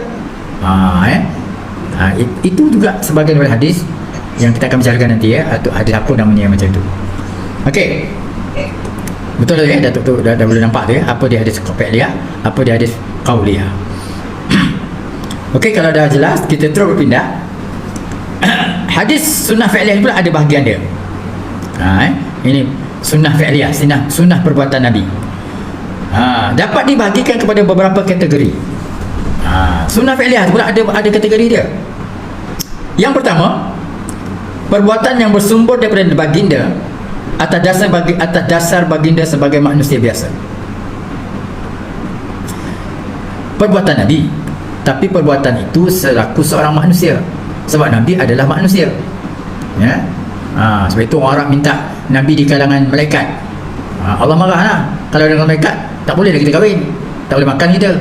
Itu juga sebahagian daripada hadis yang kita akan bicarakan nanti ya. Atau hadis apa namanya yang macam tu. Okey. Betul ya, Datuk tu dah boleh nampak tu ya. Apa dia hadis fi'liyah, apa dia hadis qauliyah. Okey, kalau dah jelas, kita terus berpindah. Hadis sunnah fi'liyah pula ada bahagian dia. Ini sunnah fi'liyah, sunnah perbuatan Nabi. Dapat dibahagikan kepada beberapa kategori. Sunnah fi'liyah pula ada kategori dia. Yang pertama, perbuatan yang bersumber daripada baginda atas dasar baginda sebagai manusia biasa. Perbuatan Nabi, tapi perbuatan itu selaku seorang manusia. Sebab Nabi adalah manusia. Ya. Sebab itu orang Arab minta Nabi di kalangan malaikat. Allah marah lah kalau dengan malaikat, tak boleh dah kita kahwin, tak boleh makan kita.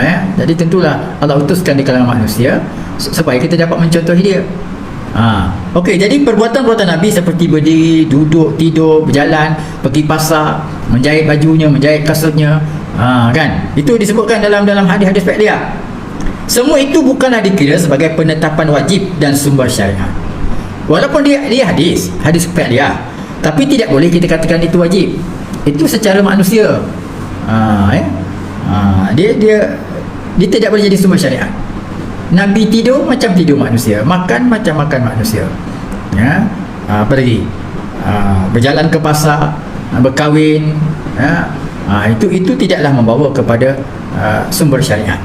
Ya. Jadi tentulah Allah utuskan di kalangan manusia supaya kita dapat mencontohi dia. Okey, jadi perbuatan-perbuatan Nabi seperti berdiri, duduk, tidur, berjalan, pergi pasar, menjahit bajunya, menjahit kasurnya, kan? Itu disebutkan dalam hadis-hadis fi'liyah. Semua itu bukanlah dikira sebagai penetapan wajib dan sumber syariat. Walaupun dia hadis fi'liyah, tapi tidak boleh kita katakan itu wajib. Itu secara manusia. Dia tidak boleh jadi sumber syariat. Nabi tidur macam tidur manusia, makan macam makan manusia. Ya. Apa lagi? Berjalan ke pasar, berkahwin, itu tidaklah membawa kepada sumber syariat.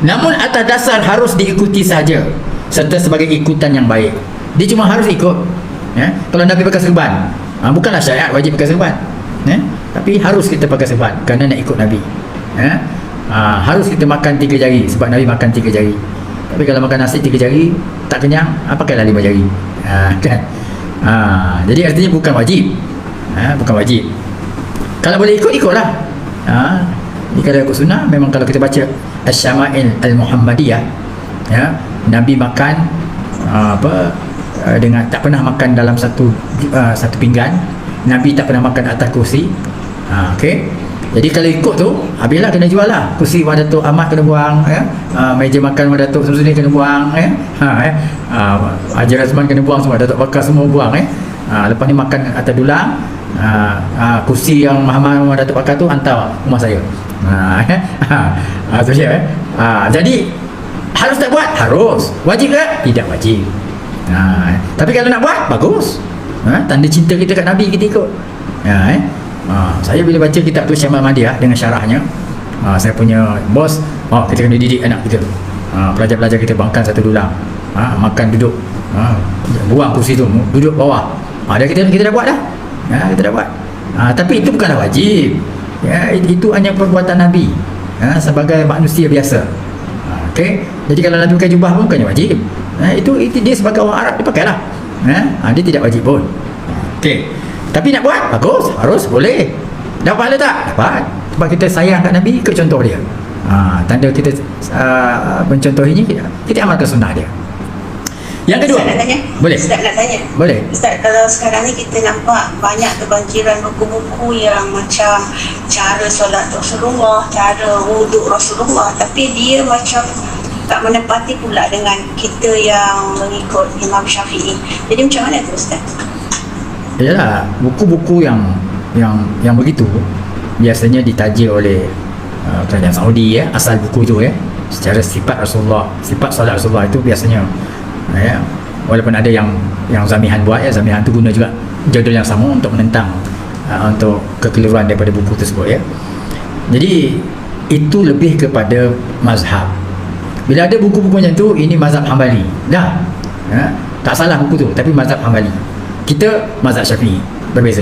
Namun atas dasar harus diikuti saja, serta sebagai ikutan yang baik. Dia cuma harus ikut. Kalau Nabi pakai serban, bukanlah syariat wajib pakai serban, tapi harus kita pakai serban kerana nak ikut Nabi. Harus kita makan 3 jari sebab Nabi makan 3 jari. Tapi kalau makan nasi 3 jari tak kenyang, pakailah 5 jari. Kan? Jadi artinya bukan wajib. Bukan wajib. Kalau boleh ikut, ikutlah. Ini kalau ikut sunnah, memang kalau kita baca Asy-Syama'il Al-Muhammadiyah, Nabi makan dengan tak pernah makan dalam satu pinggan. Nabi tak pernah makan atas kursi. Okey. Jadi kalau ikut tu, habislah kena jual lah. Kursi Datuk Ahmad kena buang, meja makan Datuk Samsudin kena buang, Haji Razman kena buang semua, Datuk Bakar semua buang, lepas ni makan atas dulang. Kursi yang mahal Datuk Bakar tu hantar rumah saya. Tu dia. Jadi harus tak buat? Harus. Wajib ke? Tidak wajib. Tapi kalau nak buat, bagus. Tanda cinta kita kat Nabi, kita ikut. Saya bila baca kitab tu Syama'il Ahmadiyah dengan syarahnya, saya punya bos, kita kena didik anak kita. Pelajar-pelajar kita bangkan satu dulang, makan duduk, buang kursi tu, duduk bawah. Kita dah buat dah. Kita dah buat. Tapi itu bukanlah wajib. Itu hanya perbuatan Nabi sebagai manusia biasa. Okey. Jadi kalau Nabi pakai jubah pun bukannya wajib. Itu dia sebagai orang Arab, dia pakailah. Dia tidak wajib pun. Okey. Tapi nak buat, bagus, harus, boleh. Dapat pahala tak? Dapat. Sebab kita sayang kat Nabi, ikut contoh dia. Tanda kita mencontohinya, kita amalkan sunnah dia. Yang kedua, Ustaz nak tanya? boleh? Ustaz nak tanya? Boleh. Ustaz, kalau sekarang ni kita nampak banyak kebanjiran buku-buku yang macam cara solat Rasulullah, cara wuduk Rasulullah, tapi dia macam tak menepati pula dengan kita yang mengikut Imam Syafi'i. Jadi macam mana tu Ustaz? Yalah, buku-buku yang begitu biasanya ditaja oleh kerajaan Saudi, asal buku tu, secara sifat Rasulullah, sifat solat Rasulullah itu biasanya, walaupun ada yang Zamihan buat, Zamihan tu guna juga judul yang sama untuk menentang untuk kekeliruan daripada buku tersebut, Jadi itu lebih kepada mazhab. Bila ada buku-buku macam tu, ini mazhab Hambali dah, tak salah buku tu, tapi mazhab Hambali. Kita mazhab Syafi'i, berbeza,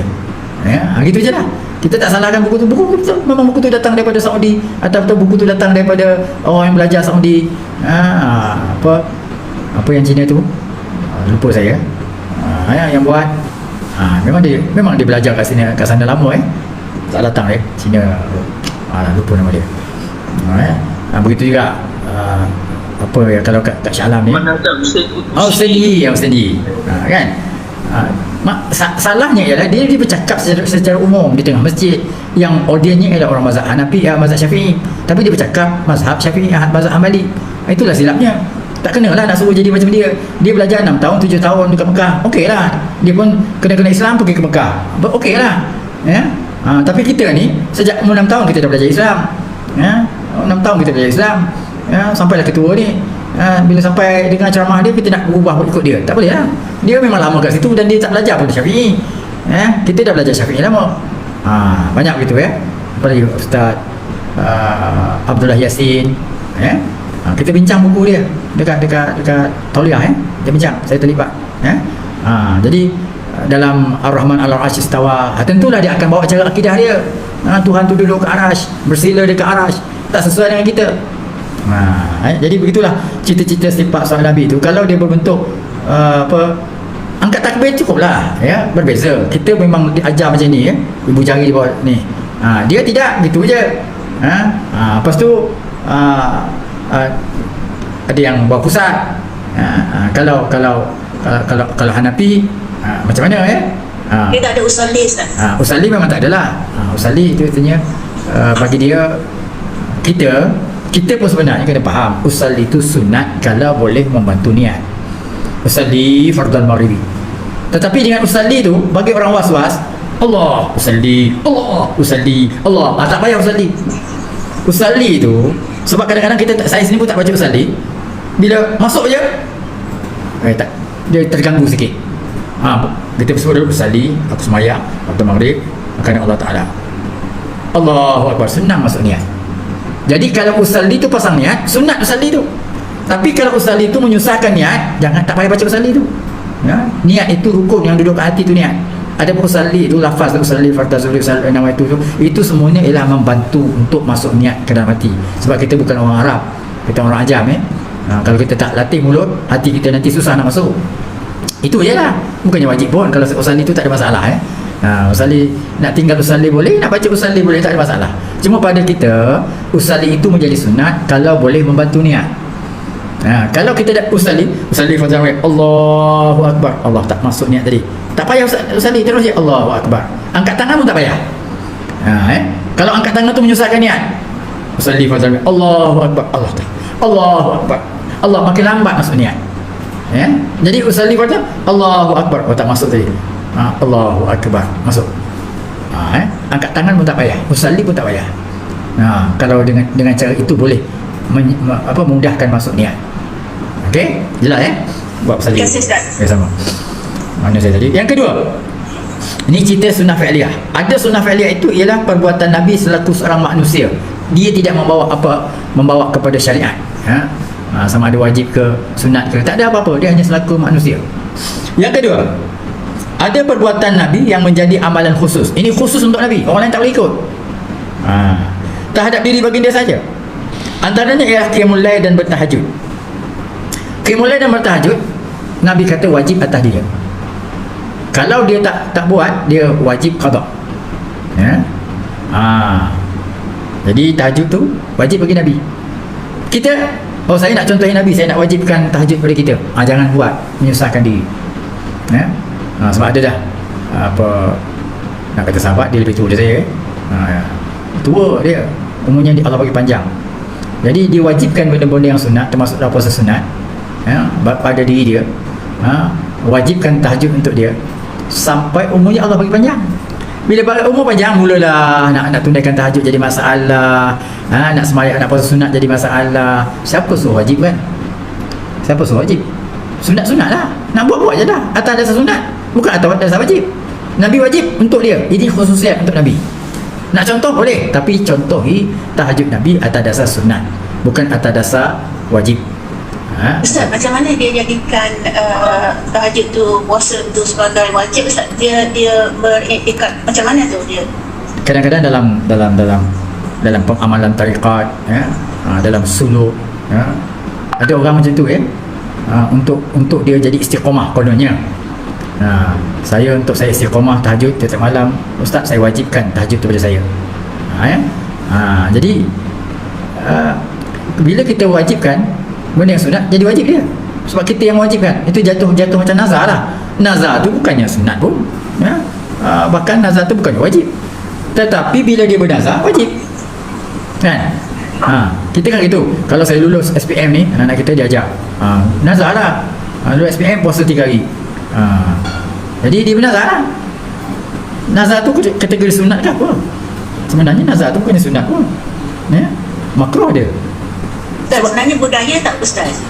gitu je lah. Kita tak salahkan buku tu. Buku tu memang buku tu datang daripada Saudi, atau buku tu datang daripada orang yang belajar Saudi. Apa yang Cina tu, lupa saya. Yang buat, memang dia belajar kat sana lama, tak datang Cina, lupa nama dia. Begitu juga apa ya, kalau kat Shah Alam ni, Mana ada Ustadi, kan? Salahnya ialah dia bercakap secara umum di tengah masjid yang audiennya ialah orang mazhab Hanafi, mazhab Syafi'i, tapi dia bercakap mazhab Syafi'i, mazhab Hambali. Itulah silapnya. Tak kenalah nak suruh jadi macam dia. Dia belajar 6 tahun 7 tahun dekat Mekah, okeylah. Dia pun kena Islam, pergi ke Mekah, okeylah, tapi kita ni sejak umur 6 tahun kita dah belajar Islam, 6 tahun kita belajar Islam, sampailah ketua ni. Bila sampai dengan ceramah dia, kita nak berubah ikut dia, tak boleh lah. Dia memang lama kat situ dan dia tak belajar pun Syafi'i. Kita dah belajar Syafi'i lama. Banyak begitu, apalagi Ustaz Abdullah Yasin, kita bincang buku dia dekat Tauliah, dia bincang, saya terlibat, jadi dalam Ar-Rahman Al-Arsh Istawa, tentulah dia akan bawa cara akidah dia. Tuhan tu duduk ke Arsh, bersila dekat Arsh, tak sesuai dengan kita. Jadi begitulah cita-cita sifat soal Nabi tu. Kalau dia berbentuk angkat takbir, cukup lah, berbeza. Kita memang diajar macam ni, ibu jari di bawah ni, dia tidak, gitu je. Lepas tu ada yang bawa pusat. Kalau Hanafi, macam mana, Dia tak ada usalli Ustaz. Usalli memang tak adalah. Usalli itu artinya bagi dia, kita pun sebenarnya kena faham, usalli itu sunat kalau boleh membantu niat. Usalli fardal maghribi. Tetapi dengan usalli tu, bagi orang was-was, Allah usalli, Allah usalli, Allah, tak payah usalli. Usalli tu, sebab kadang-kadang saya sendiri pun tak baca usalli. Bila masuk je, tak, dia terganggu sikit. Kita sebut dulu usalli, aku semayang waktu maghrib kerana Allah Ta'ala. Allahu Akbar, senang masuk niat. Jadi kalau usalli tu pasang niat, sunat usalli tu. Tapi kalau usalli tu menyusahkan niat, jangan, tak payah baca usalli tu. Niat itu rukun yang duduk kat hati tu, niat. Ada usalli tu, lafaz usalli fardhu zuhri nama itu semuanya ialah membantu untuk masuk niat ke dalam hati. Sebab kita bukan orang Arab, kita orang ajam. Kalau kita tak latih mulut, hati kita nanti susah nak masuk. Itu je lah, bukannya wajib pun. Kalau usalli tu tak ada masalah. Usalli, nak tinggal usalli boleh, nak baca usalli boleh, tak ada masalah. Cuma pada kita, usalli itu menjadi sunat kalau boleh membantu niat. Kalau kita dah usalli fardhu Allahu Akbar, Allah tak masuk niat tadi, tak payah usalli, terus je Allahu Akbar. Angkat tangan pun tak payah. Kalau angkat tangan tu menyusahkan niat, usalli fardhu Allahu Akbar, Allahu Akbar, Allah makin lambat masuk niat. Jadi usalli fardhu Allahu Akbar, tak masuk tadi, Allahu Akbar, masuk. Angkat tangan pun tak payah, usalli pun tak payah. Kalau dengan cara itu boleh memudahkan masuk niat. Okey, jelas buat usalli. Terima kasih Ustaz. Sama. Mana saya tadi? Yang kedua, ini cerita sunnah fi'liyah. Ada sunnah fi'liyah itu ialah perbuatan Nabi selaku seorang manusia. Dia tidak membawa kepada syariat. Sama ada wajib ke sunat ke, tak ada apa-apa, dia hanya selaku manusia. Yang kedua, ada perbuatan Nabi yang menjadi amalan khusus. Ini khusus untuk Nabi, orang lain tak boleh ikut. Terhadap diri baginda saja. Antaranya ialah qiyamul lail dan bertahajud. Qiyamul lail dan bertahajud, Nabi kata wajib atas dia. Kalau dia tak buat, dia wajib qada. Jadi tahajud tu wajib bagi Nabi. Kita, saya nak contohin Nabi, saya nak wajibkan tahajud pada kita. Jangan buat menyusahkan diri. Sebab ada dah nak kata sahabat, dia lebih tua dari saya. Tua dia, umurnya Allah bagi panjang. Jadi diwajibkan benda-benda yang sunat, termasuk puasa sunat, pada diri dia. Wajibkan tahajud untuk dia sampai umurnya Allah bagi panjang. Bila umur panjang, mulalah nak tunaikan tahajud jadi masalah, nak sembahyang, nak puasa sunat jadi masalah. Siapa suruh wajib kan? Siapa suruh wajib? Sunat-sunat lah, nak buat-buat je dah atas dasar sunat, bukan atas dasar wajib. Nabi wajib untuk dia, ini khususiat untuk Nabi. Nak contoh boleh, tapi contohi tahajud Nabi atas dasar sunat, bukan atas dasar wajib. Ustaz, macam mana dia jadikan tahajud tu, puasa tu sebagai wajib Ustaz? Dia beriktikad macam mana tu dia? Kadang-kadang dalam pengamalan tarikat, dalam suluk, ada orang macam tu untuk dia jadi istiqamah kononnya. Untuk saya istiqamah tahajud tiap malam, Ustaz saya wajibkan tahajud tu pada saya. Jadi bila kita wajibkan benda yang sunat, jadi wajib dia. Sebab kita yang wajibkan. Itu jatuh macam nazar lah. Nazar tu bukannya sunat pun, bahkan nazar tu bukannya wajib. Tetapi bila dia bernazar, wajib kan? Kita kan gitu. Kalau saya lulus SPM ni, anak kita diajar nazar lah, lulus SPM puasa 3 hari. Jadi dia bernazar lah. Nazar tu kategori sunat ke apa? Sebenarnya nazar tu bukannya sunat pun, makruh dia. Sebenarnya budaya tak Ustaz?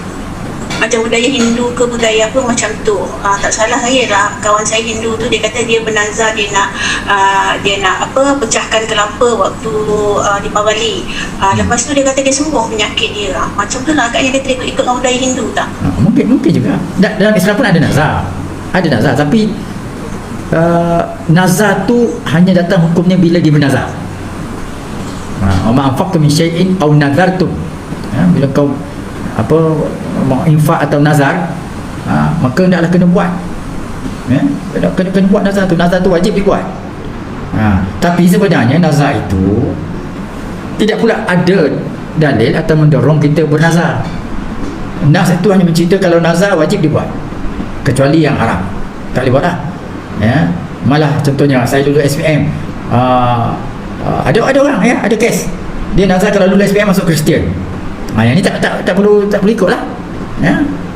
Macam budaya Hindu ke budaya apa macam tu. Tak salah saya lah, kawan saya Hindu tu dia kata dia bernazar, dia nak pecahkan kelapa waktu Deepavali. Lepas tu dia kata dia sembuh penyakit dia. Macam tu lah agaknya dia ikut dengan budaya Hindu tak? Mungkin juga. Dalam Islam pun ada nazar. Ada nazar, tapi nazar tu hanya datang hukumnya bila dia bernazar. Wa ma anfaqtum min syai'in aw nadartum. Bila kau infak atau nazar, maka hendaklah kena buat. Kena buat nazar tu. Nazar tu wajib dibuat. Tapi sebenarnya nazar itu tidak pula ada dalil atau mendorong kita bernazar. Nas itu hanya mencerita kalau nazar wajib dibuat, kecuali yang haram tak boleh buat lah. Malah contohnya saya dulu SPM, ada orang ada kes dia nazar kalau lulus SPM masuk Kristian. Yang ni tak perlu ikut lah.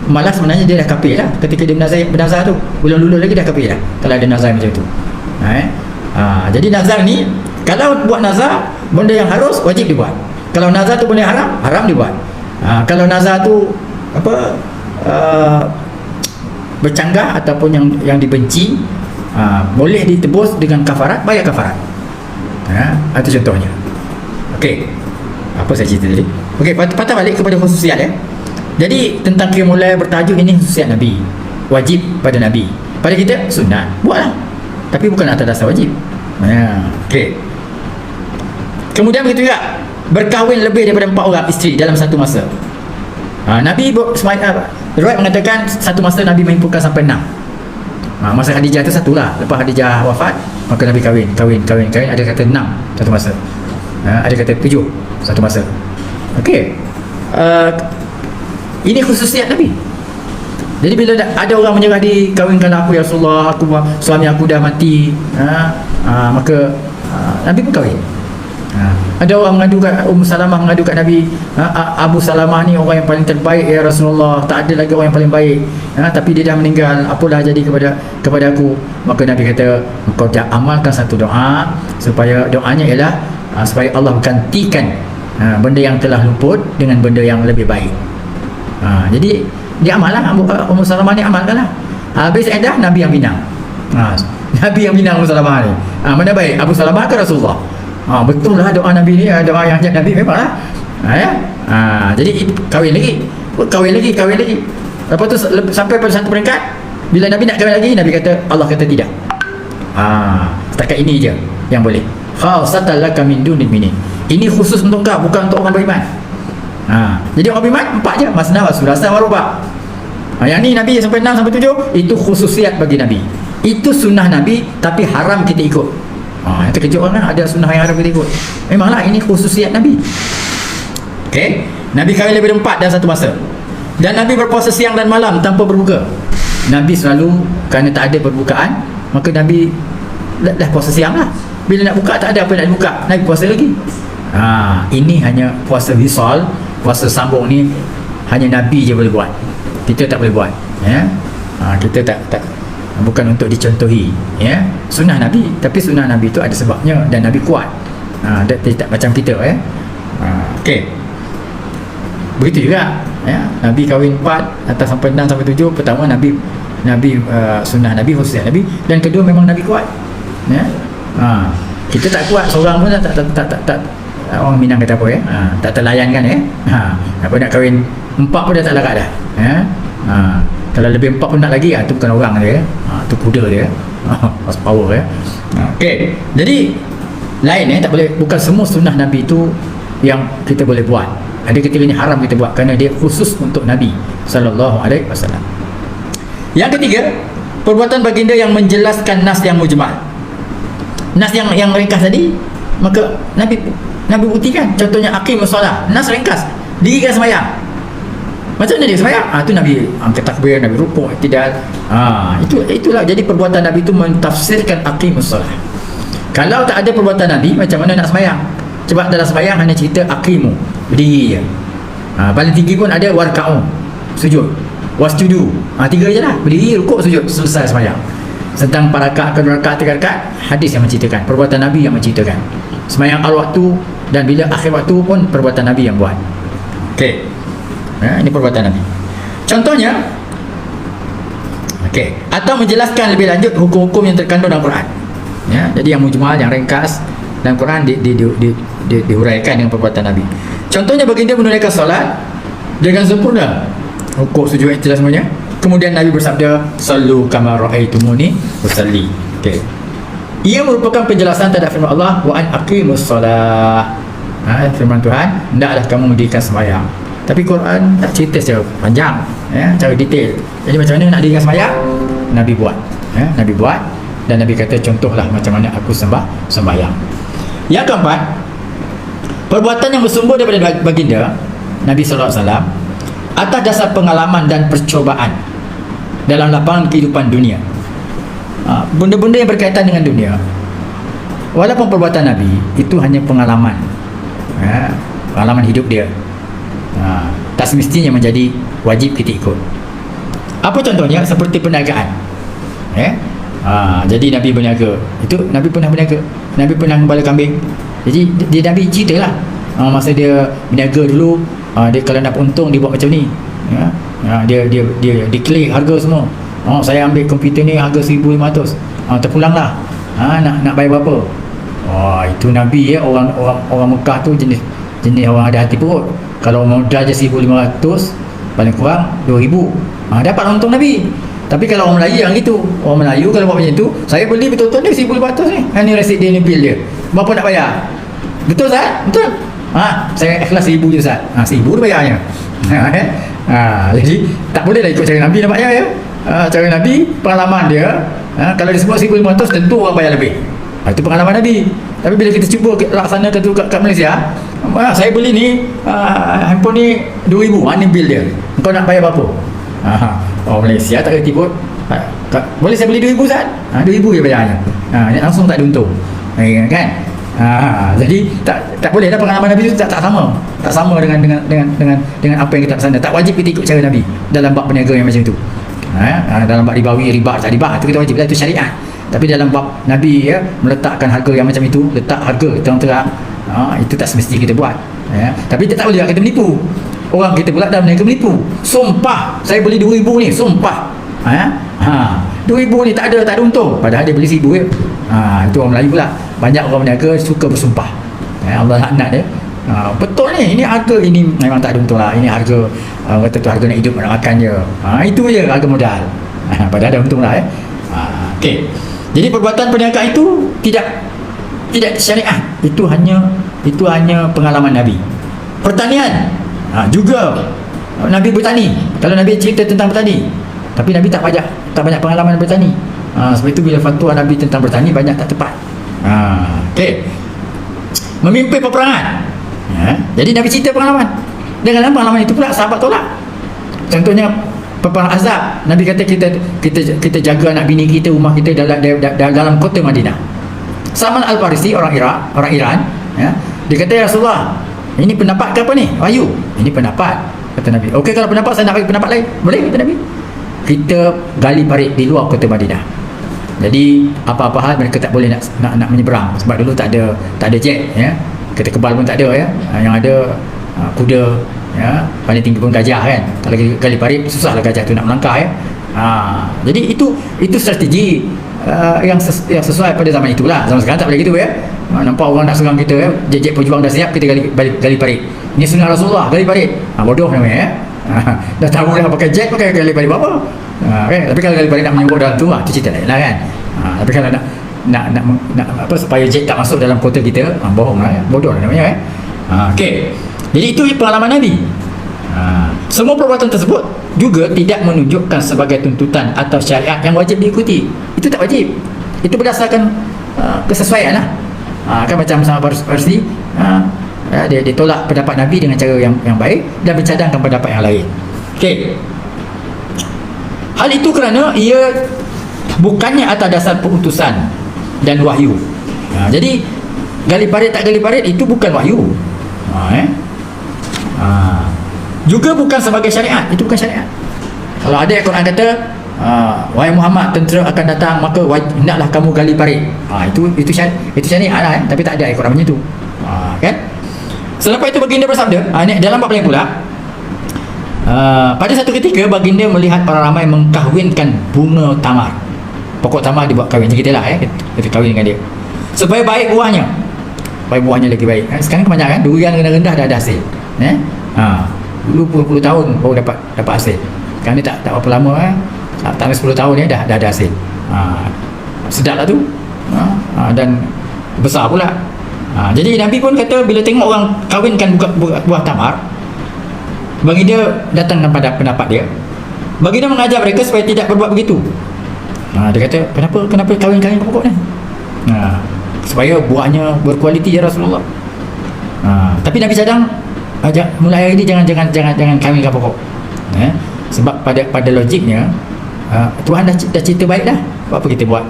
Malah sebenarnya dia dah kafir lah ketika dia bernazar tu. Belum lulus lagi dah kafir lah kalau ada nazar macam tu. Jadi nazar ni, kalau buat nazar benda yang harus, wajib dibuat. Kalau nazar tu benda yang haram dibuat. Kalau nazar tu bercanggah ataupun yang dibenci, boleh ditebus dengan kafarat, bayar kafarat. Itu contohnya. Okey, apa saya cerita tadi? Okey, patah balik kepada khususiat Jadi tentang mulai bertajuk ini khususiat Nabi, wajib pada Nabi. Pada kita sunat, buatlah, tapi bukan atas dasar wajib. Okey. Kemudian begitu juga, berkahwin lebih daripada 4 orang isteri dalam satu masa. Nabi riwayat mengatakan satu masa Nabi menghimpunkan sampai 6. Masa Khadijah tu satulah. Lepas Khadijah wafat, maka Nabi kahwin. Ada kata 6 satu masa, ada kata 7 satu masa. Okey. Ini khususiat Nabi. Jadi bila ada orang menyerah di kahwinkan aku ya Rasulullah, suami aku dah mati, maka Nabi pun kahwin. Ada orang mengadukan, Salamah mengadukan Nabi, Abu Salamah ni orang yang paling terbaik ya Rasulullah, tak ada lagi orang yang paling baik, tapi dia dah meninggal, apalah jadi kepada aku. Maka Nabi kata, engkau dah amalkan satu doa, supaya doanya ialah supaya Allah gantikan benda yang telah luput dengan benda yang lebih baik. Jadi dia amallah, Ummu Salamah ni amalkanlah. Habis dah Nabi yang pinang. Nabi yang pinang Ummu Salamah ni. Mana baik, Abu Salamah ke Rasulullah? Betul lah doa Nabi ni, doa yang hajat Nabi memanglah. Jadi kahwin lagi. Lepas tu sampai pada satu peringkat, bila Nabi nak kahwin lagi, Nabi kata, Allah kata tidak. Setakat ini je yang boleh. Khasatan laka min dunil mu'minin. Ini khusus untuk kau, bukan untuk orang beriman. Jadi orang beriman 4 je, masna wa sulasa wa ruba'. Yang ni Nabi sampai 6 sampai 7, itu khususiat bagi Nabi. Itu sunnah Nabi, tapi haram kita ikut. Terkejut orang ada sunnah yang haram kita ikut. Memanglah ini khususiat Nabi. Okey, Nabi kahwin lebih dari 4 dalam satu masa. Dan Nabi berpuasa siang dan malam tanpa berbuka. Nabi selalu, kerana tak ada perbukaan, maka Nabi dah puasa siang lah. Bila nak buka, tak ada apa nak buka, Nabi puasa lagi. Ini hanya puasa wisal, puasa sambung ni hanya Nabi je boleh buat. Kita tak boleh buat, ya. Kita tak bukan untuk dicontohi, ya. Sunnah Nabi, tapi sunnah Nabi itu ada sebabnya dan Nabi kuat. Tak macam kita, ya. Okey. Begitu juga, ya. Nabi kahwin 4 atau sampai 6 sampai 7. Pertama Nabi sunnah Nabi, khususnya Nabi, dan kedua memang Nabi kuat, ya. Kita tak kuat seorang pun tak orang Minang kata apa, ya, tak terlayankan, ya. Apa nak kahwin 4 pun dah tak larat dah, ya. Kalau lebih 4 pun nak lagi, tu bukan orang dia, tu kuda dia, power, ya. Okey, jadi lain, ya, tak boleh, bukan semua sunnah Nabi itu yang kita boleh buat. Ada ketika ini haram kita buat kerana dia khusus untuk Nabi sallallahu alaihi wasallam. Yang ketiga, perbuatan baginda yang menjelaskan nas yang mujmal. Nas yang ringkas tadi, maka Nabi buktikan. Contohnya aqimus solah, nas ringkas, dirikan sembahyang. Macam mana dia sembahyang? Tu Nabi angkat takbir, Nabi rukuk, iktidal. Itulah jadi perbuatan Nabi itu mentafsirkan aqimus solah. Kalau tak ada perbuatan Nabi, macam mana nak sembahyang? Sebab dalam sembahyang hanya cerita aqimu, berdiri je. Paling tinggi pun ada warka'u, sujud, wasjudu. 3 je lah, berdiri, rukuk, sujud, selesai sembahyang. Tentang 4 rakaat, 2 rakaat, 3 rakaat, hadis yang menceritakan, perbuatan Nabi yang menceritakan. Sembahyang al-waktu dan bila akhir waktu pun perbuatan Nabi yang buat. Okey. Ini perbuatan Nabi. Contohnya, okey, atau menjelaskan lebih lanjut hukum-hukum yang terkandung dalam Quran. Ya, jadi yang mujmal, yang ringkas dalam Quran dihuraikan dengan perbuatan Nabi. Contohnya baginda menunaikan solat dengan sempurna, rukuk, sujud, iktidal semuanya. Kemudian Nabi bersabda, "Sallu kama ra'aitumuni usalli." Okey. Ia merupakan penjelasan terhadap firman Allah, "Wa an aqimus solah." Firman Tuhan, hendaklah kamu mendirikan sembahyang. Tapi Quran tak cerita secara panjang, ya, secara detail. Jadi macam mana nak dirikan sembahyang? Nabi buat, ya, Nabi buat, dan Nabi kata contohlah macam mana aku sembahyang. Yang keempat, perbuatan yang bersumber daripada baginda Nabi sallallahu alaihi wasallam atas dasar pengalaman dan percobaan dalam lapangan kehidupan dunia. Benda-benda yang berkaitan dengan dunia, walaupun perbuatan Nabi itu hanya pengalaman, ya, pengalaman hidup dia, tak semestinya menjadi wajib kita ikut. Apa contohnya? Seperti perniagaan, ya. Jadi Nabi berniaga, itu Nabi pernah berniaga, Nabi pernah gembala kambing. Jadi Nabi ceritalah masa dia berniaga dulu, dia kalau nak untung dia buat macam ni, ya. Dia declare harga semua. Saya ambil komputer ni harga 1,500, terpulanglah, nak bayar berapa. Itu Nabi, ya. Orang Mekah tu jenis orang ada hati perut. Kalau modal je 1,500, paling kurang 2,000, dapat untung Nabi. Tapi kalau orang Melayu yang gitu, orang Melayu kalau buat macam tu, saya beli betul-betul ni 1,500 ni, ni resit dia, ni bil dia, berapa nak bayar? Betul Ustaz? Betul? Saya ikhlas 1,000 je Ustaz. 1,000 tu bayarnya. Jadi tak boleh dah ikut cara Nabi nampaknya, ya. Cara Nabi, pengalaman dia, kalau dia sebut 1,500 tentu orang bayar lebih. Itu pengalaman Nabi. Tapi bila kita cuba laksanakan tu kat Malaysia, saya beli ni handphone ni 2,000, ni bil dia, kau nak bayar berapa? Orang Malaysia tak kerti pun, boleh saya beli 2,000 Ustaz? 2,000 je bayarnya. Langsung tak ada untung, kan? Jadi tak boleh dah, pengalaman Nabi itu tak sama. Tak sama dengan apa yang kita laksana. Tak wajib kita ikut cara Nabi dalam bab berniaga yang macam itu. Dalam bab riba tak riba, itu kita wajib, itu syariat. Tapi dalam bab Nabi, ya, meletakkan harga yang macam itu, letak harga terang-terang, itu tak semestinya kita buat, ya. Tapi tak boleh kita menipu. Orang kita pula dalam berniaga menipu. Sumpah saya beli 2,000 ni, sumpah. 2,000 ni tak ada untung, padahal dia beli 1,000, ya. Itu orang Melayu pula. Banyak orang berniaga suka bersumpah, Allah laknat dia. Betul ni, ini harga ini memang tak ada untung lah, ini harga, kata tu harga nak hidup, nak makan je, itu je harga modal, padahal ada untung lah, ya. Okey. Jadi perbuatan perniagaan itu tidak syariat, itu hanya pengalaman Nabi. Pertanian, juga Nabi bertani. Kalau Nabi cerita tentang bertani, tapi Nabi tak banyak pengalaman bertani. Sebab itu bila fatwa Nabi tentang bertani banyak tak tepat. Okey. Memimpin peperangan. Jadi Nabi cerita pengalaman. Dengan pengalaman itu pula sahabat tolak. Contohnya peperangan Ahzab, Nabi kata kita jaga anak bini kita, rumah kita dalam kota Madinah. Salman Al-Farisi, orang Iran, ya, dia kata, ya Rasulullah, ini pendapat ke apa ni? Wahyu. Ini pendapat, kata Nabi. Okey, kalau pendapat saya nak bagi pendapat lain, boleh, kata Nabi. Kita gali parit di luar kota Madinah. Jadi apa-apa hal mereka tak boleh nak menyeberang, sebab dulu tak ada jet, ya. Kereta kebal pun tak ada, ya. Yang ada kuda, ya, paling tinggi pun gajah, kan. Kalau gali parit susahlah gajah tu nak melangkah, ya. Jadi itu strategi yang sesuai pada zaman itulah. Zaman sekarang tak boleh gitu, ya. Nampak orang nak serang kita, ya, jet pejuang dah siap, kita gali parit. Ini sunnah Rasulullah, gali parit. Bodoh namanya, ya. Dah tahu dah pakai jet, pakai gali parit buat apa? Kan? Tapi kalau gali parit nak menyuruh dalam tu, tu cerita lain lah, kan. Tapi kalau nak apa supaya jet tak masuk dalam kota kita, bohong lah, ya. Bodoh lah namanya, ya. Okey. Jadi itu pengalaman Nabi. Semua perbuatan tersebut juga tidak menunjukkan sebagai tuntutan atau syariat yang wajib diikuti. Itu tak wajib. Itu berdasarkan kesesuaian lah. Kan macam sama Farsi, dia tolak pendapat Nabi dengan cara yang baik dan mencadangkan pendapat yang lain. Okey. Hal itu kerana ia bukannya atas dasar perutusan dan wahyu. Jadi gali parit tak gali parit itu bukan wahyu. Juga bukan sebagai syariat. Itu bukan syariat. Kalau ada Al-Quran kata, wahai Muhammad, tentera akan datang, maka hendaklah kamu gali parit. Itu syariat lah, tapi tak ada Al-Quran macam tu. Kan? Selepas itu baginda bersabda, dalam bab lain pula, pada satu ketika baginda melihat orang ramai mengkahwinkan bunga tamar. Pokok tamar dibuat kahwin macam kita lah, kita kahwin dengan dia supaya baik buahnya. Baik buahnya lagi baik. Sekarang kebanyakan durian rendah-rendah dah ada hasil. Dulu puluh tahun baru dapat hasil. Sekarang ni tak berapa lama, tak 10 tahun ni dah ada hasil. Sedap lah tu. Dan besar pula. Jadi Nabi pun kata bila tengok orang kahwinkan buah tamar, baginda datangkan pada pendapat dia. Baginda mengajar mereka supaya tidak berbuat begitu. Dia kata, kenapa kahwin-kahwin pokok ni? Supaya buahnya berkualiti, ya Rasulullah. Tapi Nabi cadang, mulai hari ni jangan kahwinkan pokok. Sebab pada logiknya, Tuhan dah cerita baik dah. Buat apa kita buat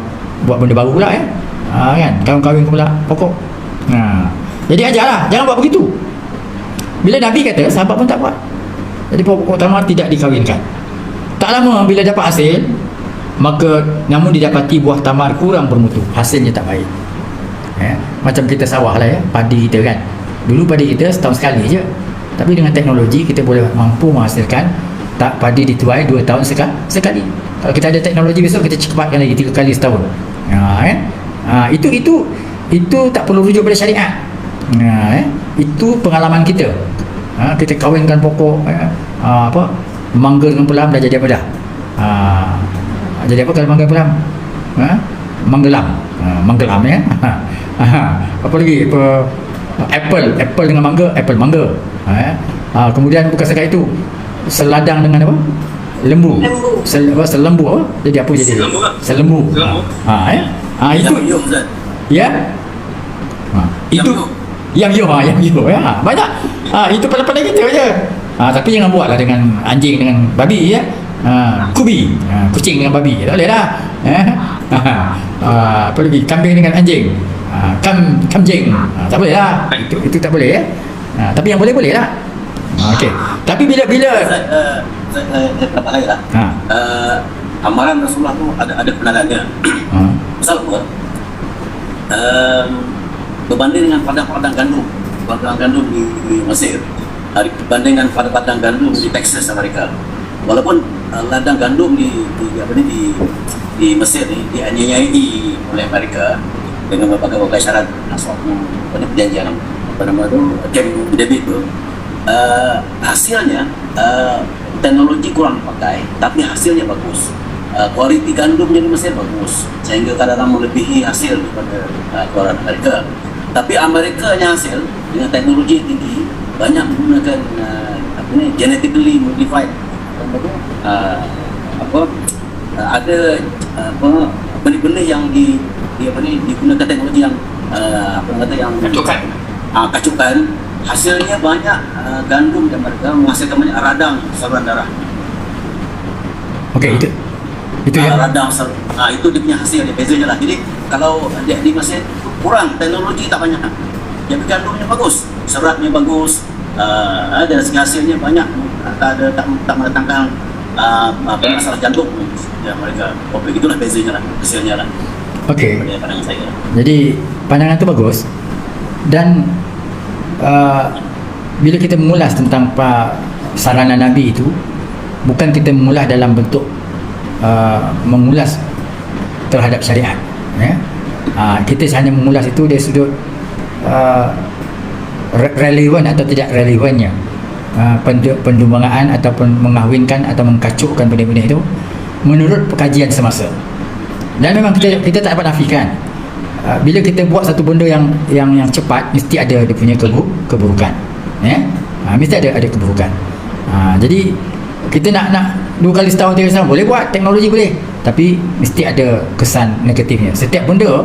benda baru pula, ya? Kan, kahwin pula pokok. Jadi ajarlah, jangan buat begitu. Bila Nabi kata, sahabat pun tak buat. Jadi pokok tamar tidak dikahwinkan. Tak lama bila dapat hasil, maka namun didapati buah tamar kurang bermutu, hasilnya tak baik. Macam kita sawah lah, ya, padi kita kan. Dulu padi kita setahun sekali je, tapi dengan teknologi kita boleh mampu menghasilkan padi dituai 2 tahun sekali. Kalau kita ada teknologi besok, kita cepatkan lagi 3 kali setahun. Itu tak perlu rujuk pada syariat. Itu pengalaman kita. Kita kahwinkan pokok, mangga dengan pelam, dah jadi apa dah? Jadi apa kalau mangga pelam? Manggelam, ya. Apa lagi? Apple dengan mangga, apple mangga. Kemudian bukan sekadar itu, seladang dengan apa? Lembu. Selembu apa? Jadi apa jadi? Selembu. Itu. Ya. Itu yang yo, ya. Banyak. Itu pada kita je. Tapi jangan buatlah dengan anjing dengan babi, ya. Kucing dengan babi, tak boleh dah. Apa lagi? Kambing dengan anjing, kamjing, tak boleh lah. Itu tak boleh, ya. Tapi yang boleh lah. Okey. Tapi bila amaran Rasulullah tu ada penandanya. Misal apa? Berbanding dengan padang-padang gandum di Mesir, berbanding dengan padang gandum di Texas, Amerika. Walaupun ladang gandum di Mesir ni dianiayai oleh Amerika dengan berbagai syarat suatu perjanjian Camp David tu, hasilnya teknologi kurang dipakai, tapi hasilnya bagus. Kualiti gandumnya di Mesir bagus, sehingga kadang-kadang melebihi hasil daripada keluaran Amerika. Tapi Amerika yang hasil dengan teknologi tinggi, banyak menggunakan genetically modified, ada benih-benih yang dia apa ni digunakan teknologi yang apa kata yang kacukan, hasilnya banyak gandum dan mereka menghasilkan banyak radang saluran darah. Okey, itu ya. Radang itu dia punya hasil, dia bezanya lah. Jadi kalau di masa itu kurang, teknologi tak banyak, yang gandumnya bagus, seratnya bagus, dan segi hasilnya banyak, tak mendatangkan masalah jantung. Ya, mereka itulah bezanya lah, hasilnya lah. Okey. Pandangan saya. Jadi pandangan tu bagus. Dan bila kita mengulas tentang saranan Nabi itu, bukan kita mengulas dalam bentuk mengulas terhadap syariat, ya. Kita hanya mengulas itu dari sudut relevan atau tidak relevannya pendumbangan ataupun mengahwinkan atau mengkacukkan benda-benda itu menurut pekajian semasa. Dan memang kita tak dapat nafikan bila kita buat satu benda yang cepat, mesti ada dia punya keburukan, ya. Mesti ada keburukan. Jadi kita nak 2 kali setahun 3 tahun boleh buat, teknologi boleh, tapi mesti ada kesan negatifnya. Setiap benda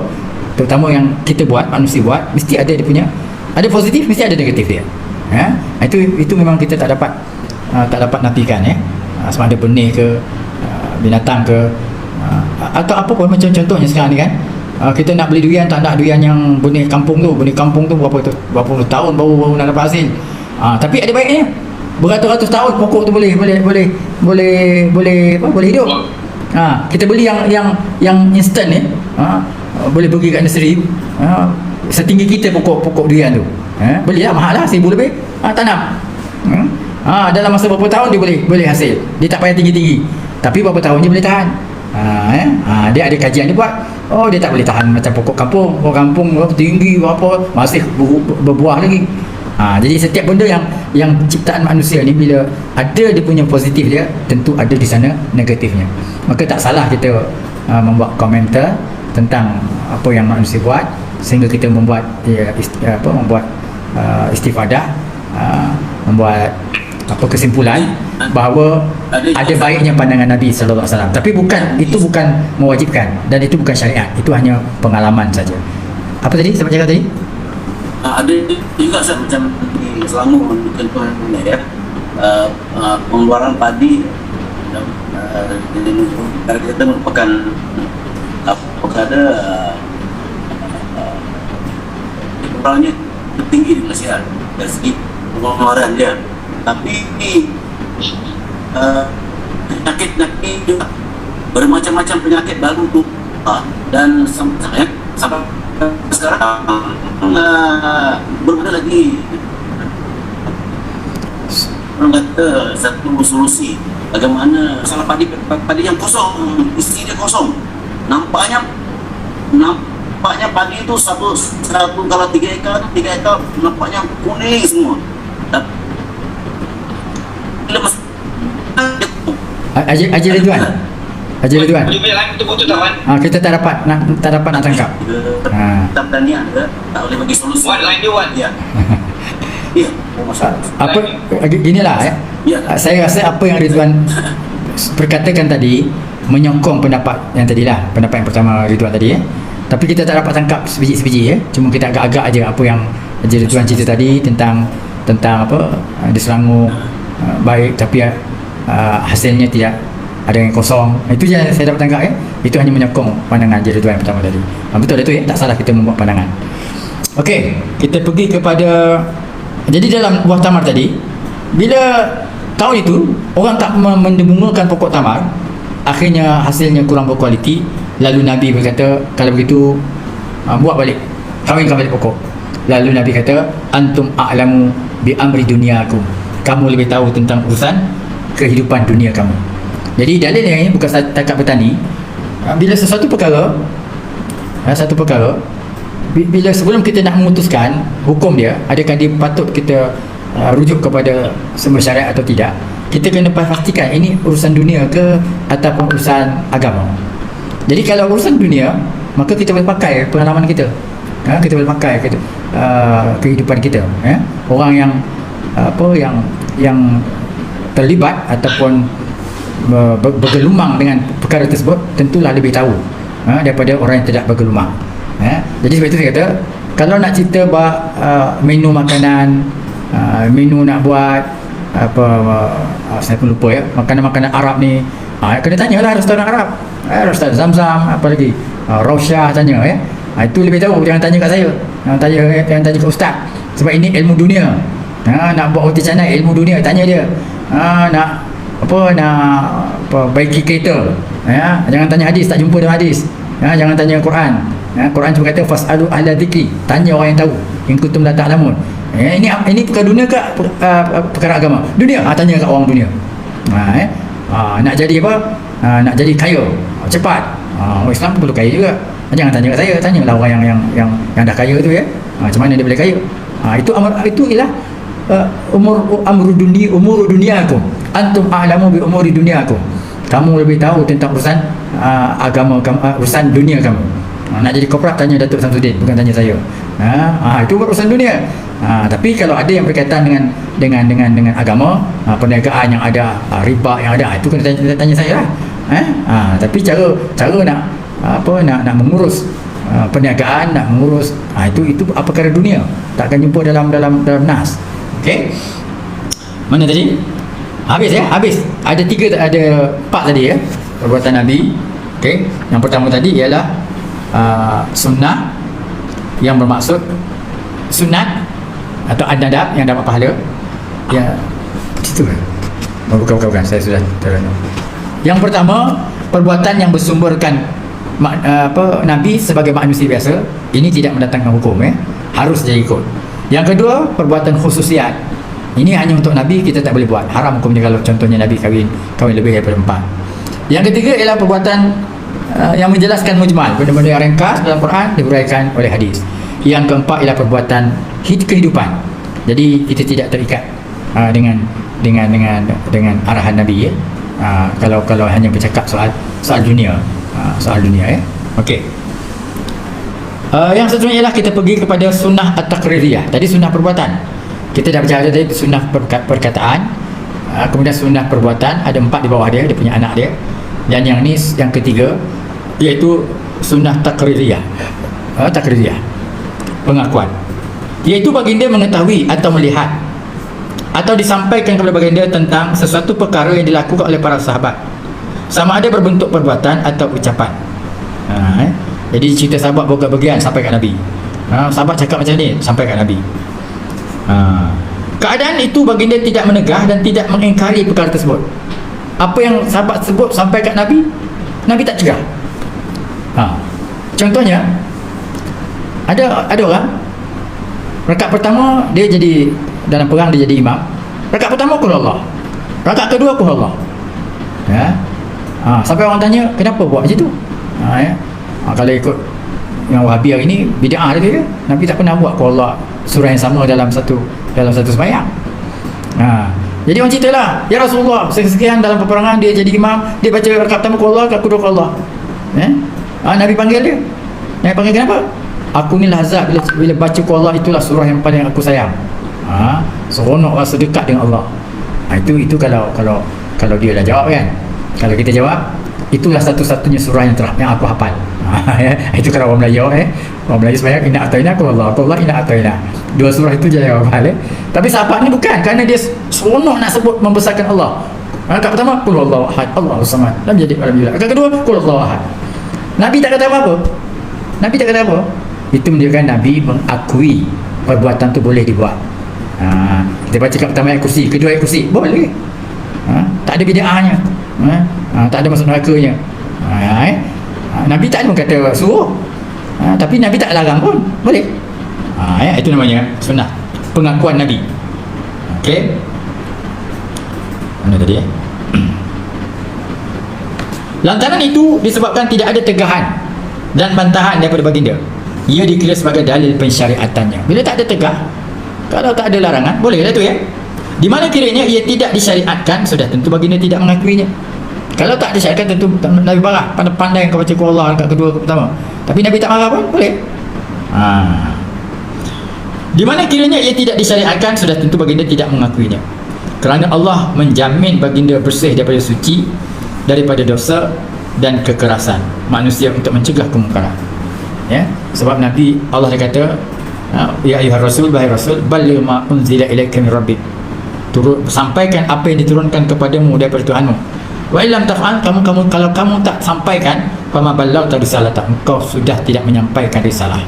terutama yang kita buat, manusia buat, mesti ada dia punya, ada positif, mesti ada negatif dia, ya. Itu memang kita tak dapat nafikan, ya. Sama ada benih ke binatang ke atau apa pun, macam contohnya sekarang ni kan, kita nak beli durian, tak nak durian yang benih kampung tu berapa puluh tahun baru nak dapat hasil. Tapi ada baiknya, beratus-ratus tahun pokok tu boleh hidup. Kita beli yang instant ni, boleh pergi kat nursery, setinggi kita pokok durian tu, belilah, mahal lah, 1,000 lebih, tanam. Dalam masa berapa tahun dia boleh hasil. Dia tak payah tinggi-tinggi, tapi berapa tahun dia boleh tahan. Dia ada kajian dia buat. Dia tak boleh tahan macam pokok kampung berapa tinggi, berapa masih berbuah lagi. Jadi setiap benda yang ciptaan manusia ni, bila ada dia punya positif dia, tentu ada di sana negatifnya. Maka tak salah kita membuat komentar tentang apa yang manusia buat, sehingga kita membuat istifadah, membuat kesimpulan bahawa ada baiknya pandangan Nabi sallallahu alaihi wasallam. Tapi itu bukan mewajibkan, dan itu bukan syariat, itu hanya pengalaman saja. Apa tadi saya cakap tadi? Ada juga macam di Selangor contohnya, ya, pengeluaran padi kita merupakan pengeluarannya tertinggi di Malaysia dari segi pengeluaran dia. Tapi penyakit juga bermacam-macam penyakit baru tu, dan sampai sekarang belum ada lagi orang kata satu solusi bagaimana masalah padi yang kosong, isi dia kosong. Nampaknya padi itu satu kalau 3 ekar nampaknya kuning semua. Haji Ridwan. Kita tak dapat nak tangkap. Tak berani ada, tak boleh bagi solusi. Ya. Ya, masalah. Apa ginilah, ya. Saya rasa apa yang Ridwan perkatakan tadi menyokong pendapat yang tadilah, pendapat yang pertama Ridwan tadi, ya. Tapi kita tak dapat tangkap sebiji-sebiji, ya. Cuma kita agak-agak aja apa yang Haji Ridwan cerita tadi tentang apa di Selangor baik, tapi hasilnya tidak ada yang kosong. Itu je saya dapat tangkap, ya. Itu hanya menyokong pandangan Haji Ridwan yang pertama tadi. Betul itu, ya. Tak salah kita membuat pandangan. Okey, kita pergi kepada, jadi dalam buah tamar tadi, bila tahun itu orang tak mendebungakan pokok tamar, akhirnya hasilnya kurang berkualiti. Lalu Nabi berkata, kalau begitu buat balik, kawinkan balik pokok. Lalu Nabi kata, antum a'lamu bi amri dunyakum, kamu lebih tahu tentang urusan kehidupan dunia kamu. Jadi dalil yang ini bukan setakat petani. Bila sesuatu perkara, bila sebelum kita nak memutuskan hukum dia, adakah dia patut kita rujuk kepada sumber syariat atau tidak, kita kena pastikan ini urusan dunia ke ataupun urusan agama. Jadi kalau urusan dunia, maka kita boleh pakai pengalaman kita, kita boleh pakai kehidupan kita, orang yang terlibat ataupun bergelumang dengan perkara tersebut tentulah lebih tahu daripada orang yang tidak bergelumah. Jadi sebab itu saya kata, kalau nak cerita menu makanan, menu nak buat apa, saya pun lupa ya, makanan-makanan Arab ni, kena tanyalah restoran Arab, restoran Zamzam, apa lagi, Rosyah, tanya ya. Itu lebih tahu, jangan tanya kat saya, jangan tanya kat ustaz, sebab ini ilmu dunia. Nak buat roti canai, ilmu dunia, tanya dia. Nak baiki kereta, jangan tanya hadis, tak jumpa dalam hadis. Jangan tanya Quran. Quran cuma kata fasalu ahla dzikri, tanya orang yang tahu, in kuntum la ta'lamun. Ini perkara dunia ke perkara agama? Dunia, tanya kat orang dunia. Nak jadi apa? Nak jadi kaya cepat, orang Islam perlu kaya juga. Jangan tanya kat saya, tanyalah orang yang dah kaya tu ya. Macam mana dia boleh kaya? Itu ialah umur duniakum. Antum a'lamu bi umuri duniakum. Kamu lebih tahu tentang urusan agama kamu, urusan dunia kamu. Nak jadi korporat, tanya Datuk Samsudin, bukan tanya saya. Itu urusan dunia. Tapi kalau ada yang berkaitan dengan agama, perniagaan yang ada, riba yang ada, itu kena tanya saya lah. Tapi cara nak mengurus perniagaan, nak mengurus itu perkara dunia, takkan jumpa dalam nas. Okey, mana tadi? Habis ya? Habis. Ada 4 tadi ya, perbuatan Nabi. Okey, yang pertama tadi ialah sunnah yang bermaksud sunat atau adab yang dapat pahala. Ya, itu bukan saya sudah terang. Yang pertama, perbuatan yang bersumberkan Nabi sebagai manusia biasa, ini tidak mendatangkan hukum ya, harus dia ikut. Yang kedua, perbuatan khususiat, ini hanya untuk Nabi, kita tak boleh buat, haram hukumnya kalau contohnya Nabi kahwin lebih daripada 4. Yang ketiga ialah perbuatan yang menjelaskan mujmal, benda-benda yang ringkas dalam Quran diuraikan oleh hadis. Yang keempat ialah perbuatan kehidupan, jadi kita tidak terikat dengan arahan Nabi ya. Kalau hanya bercakap soal dunia, ya. Okey. Yang seterusnya ialah kita pergi kepada sunnah at-taqririyah. Tadi sunnah perbuatan, kita dah bercakap tadi sunnah perkataan, kemudian sunnah perbuatan, ada 4 di bawah dia punya anak dia. Dan yang ni yang ketiga, iaitu sunnah taqririyah. Taqririyah, pengakuan, iaitu baginda mengetahui atau melihat atau disampaikan kepada baginda tentang sesuatu perkara yang dilakukan oleh para sahabat, sama ada berbentuk perbuatan atau ucapan. Jadi cerita sahabat berbagian sampai kat Nabi, sahabat cakap macam ni sampai kat Nabi. Keadaan itu baginda tidak menegah dan tidak mengingkari perkara tersebut. Apa yang sahabat sebut sampai kat Nabi, Nabi tak cegah. Contohnya, ada orang rakaat pertama dia jadi dalam perang, dia jadi imam. Rakaat pertama qul Allah, rakaat kedua qul Allah. Sampai orang tanya kenapa buat macam tu. Kalau ikut yang Wahabi hari ni, bid'ah dia, Nabi tak pernah buat qul Allah surah yang sama dalam satu sembahyang. Jadi orang ceritalah, ya Rasulullah, sekian dalam peperangan dia jadi imam, dia baca rakaat pertama qul Allah, rakaat kedua qul Allah. Nabi panggil dia. Nabi panggil kenapa? Aku ni lazat bila baca qul Allah, itulah surah yang paling aku sayang. Seronok rasa dekat dengan Allah. Itu kalau dia dah jawab kan. Kalau kita jawab, itulah satu-satunya surah yang aku hafal. Itu kalau orang Melayu orang Melayu sebenarnya inna ataina qul Allah inna ataina. 2 surah itu je yang hafal. Tapi sahabat ni bukan, kerana dia seronok nak sebut membesarkan Allah. Rakaat pertama qul Allahu ahad, Allahus samad, lam yalid wa lam yulad. Rakaat kedua qul Allahu ahad. Nabi tak kata apa-apa. Itu menunjukkan Nabi mengakui perbuatan tu boleh dibuat. Kita baca kat pertama ayat kursi, kedua ayat kursi, boleh. Tak ada bid'ahnya, tak ada masuk nerakanya. Nabi tak ada kata suruh, tapi Nabi tak larang pun, boleh. Itu namanya sunnah, pengakuan Nabi. Okey, mana tadi Lantaran itu disebabkan tidak ada tegahan dan bantahan daripada baginda, ia dikira sebagai dalil pensyariatannya. Bila tak ada tegah, kalau tak ada larangan, bolehlah tu ya. Di mana kiranya ia tidak disyariatkan, sudah tentu baginda tidak mengakuinya. Kalau tak disyariatkan, tentu Nabi marah, pandai kau baca qul Allah rakaat kedua pertama, tapi Nabi tak marah pun, boleh. Di mana kiranya ia tidak disyariatkan, sudah tentu baginda tidak mengakuinya, kerana Allah menjamin baginda bersih daripada suci, daripada dosa, dan kekerasan manusia untuk mencegah kemungkaran. Ya, sebab Nabi Allah dia kata, ya ayyuhar rasul, wahai rasul, balligh ma unzila ilaika min rabbik, sampaikan apa yang diturunkan kepadamu daripada Tuhanmu. Wa illam taf'al, kalau kamu tak sampaikan, fama ballaghta risalata, engkau sudah tidak menyampaikan risalah.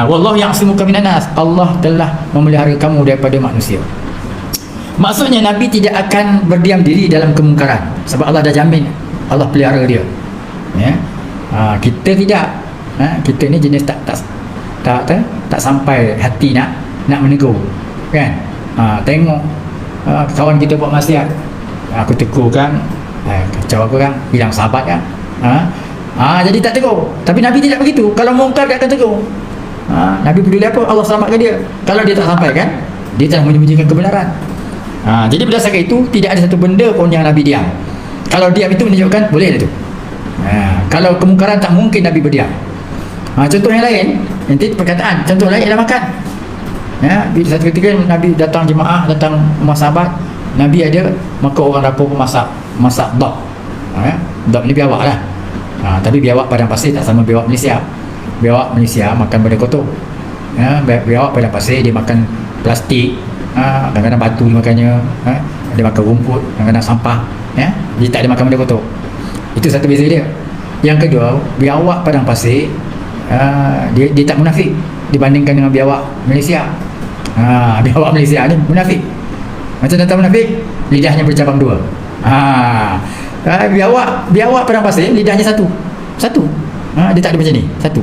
Wallahu ya'simuka minan nas, Allah telah memelihara kamu daripada manusia. Maksudnya Nabi tidak akan berdiam diri dalam kemungkaran, sebab Allah dah jamin, Allah pelihara dia. Ya. Kita tidak. Kita ni jenis tak sampai hati nak menegur, kan? Tengok kawan kita buat maksiat, aku tegur kan, kacau aku kan, bilang sahabat kan, jadi tak tegur. Tapi Nabi tidak begitu. Kalau mungkar dia akan tegur. Nabi peduli apa? Allah selamatkan dia. Kalau dia tak sampaikan, dia telah menyembunyikan kebenaran. Jadi berdasarkan itu, tidak ada satu benda pun yang Nabi diam. Kalau diam itu menunjukkan boleh itu. Kalau kemungkaran tak mungkin Nabi berdiam. Contoh yang lain, nanti perkataan, contoh lain ialah makan. Bila satu ketika Nabi datang jemaah, datang rumah sahabat, Nabi ada, maka orang dapur masak dab. Dab ni biawak lah. Tapi biawak padang pasir tak sama biawak Malaysia. Biawak Malaysia makan benda kotor. Biawak padang pasir dia makan plastik, kadang-kadang batu dia makannya, dia makan rumput, kadang-kadang sampah. Dia tak ada makan benda kotor. Itu satu beza dia. Yang kedua, biawak padang pasir, dia tak munafik dibandingkan dengan biawak Malaysia. Biawak Malaysia ni munafik. Macam datang munafik, lidahnya bercabang dua. Biawak padang pasir, lidahnya satu. Dia tak ada macam ni, satu.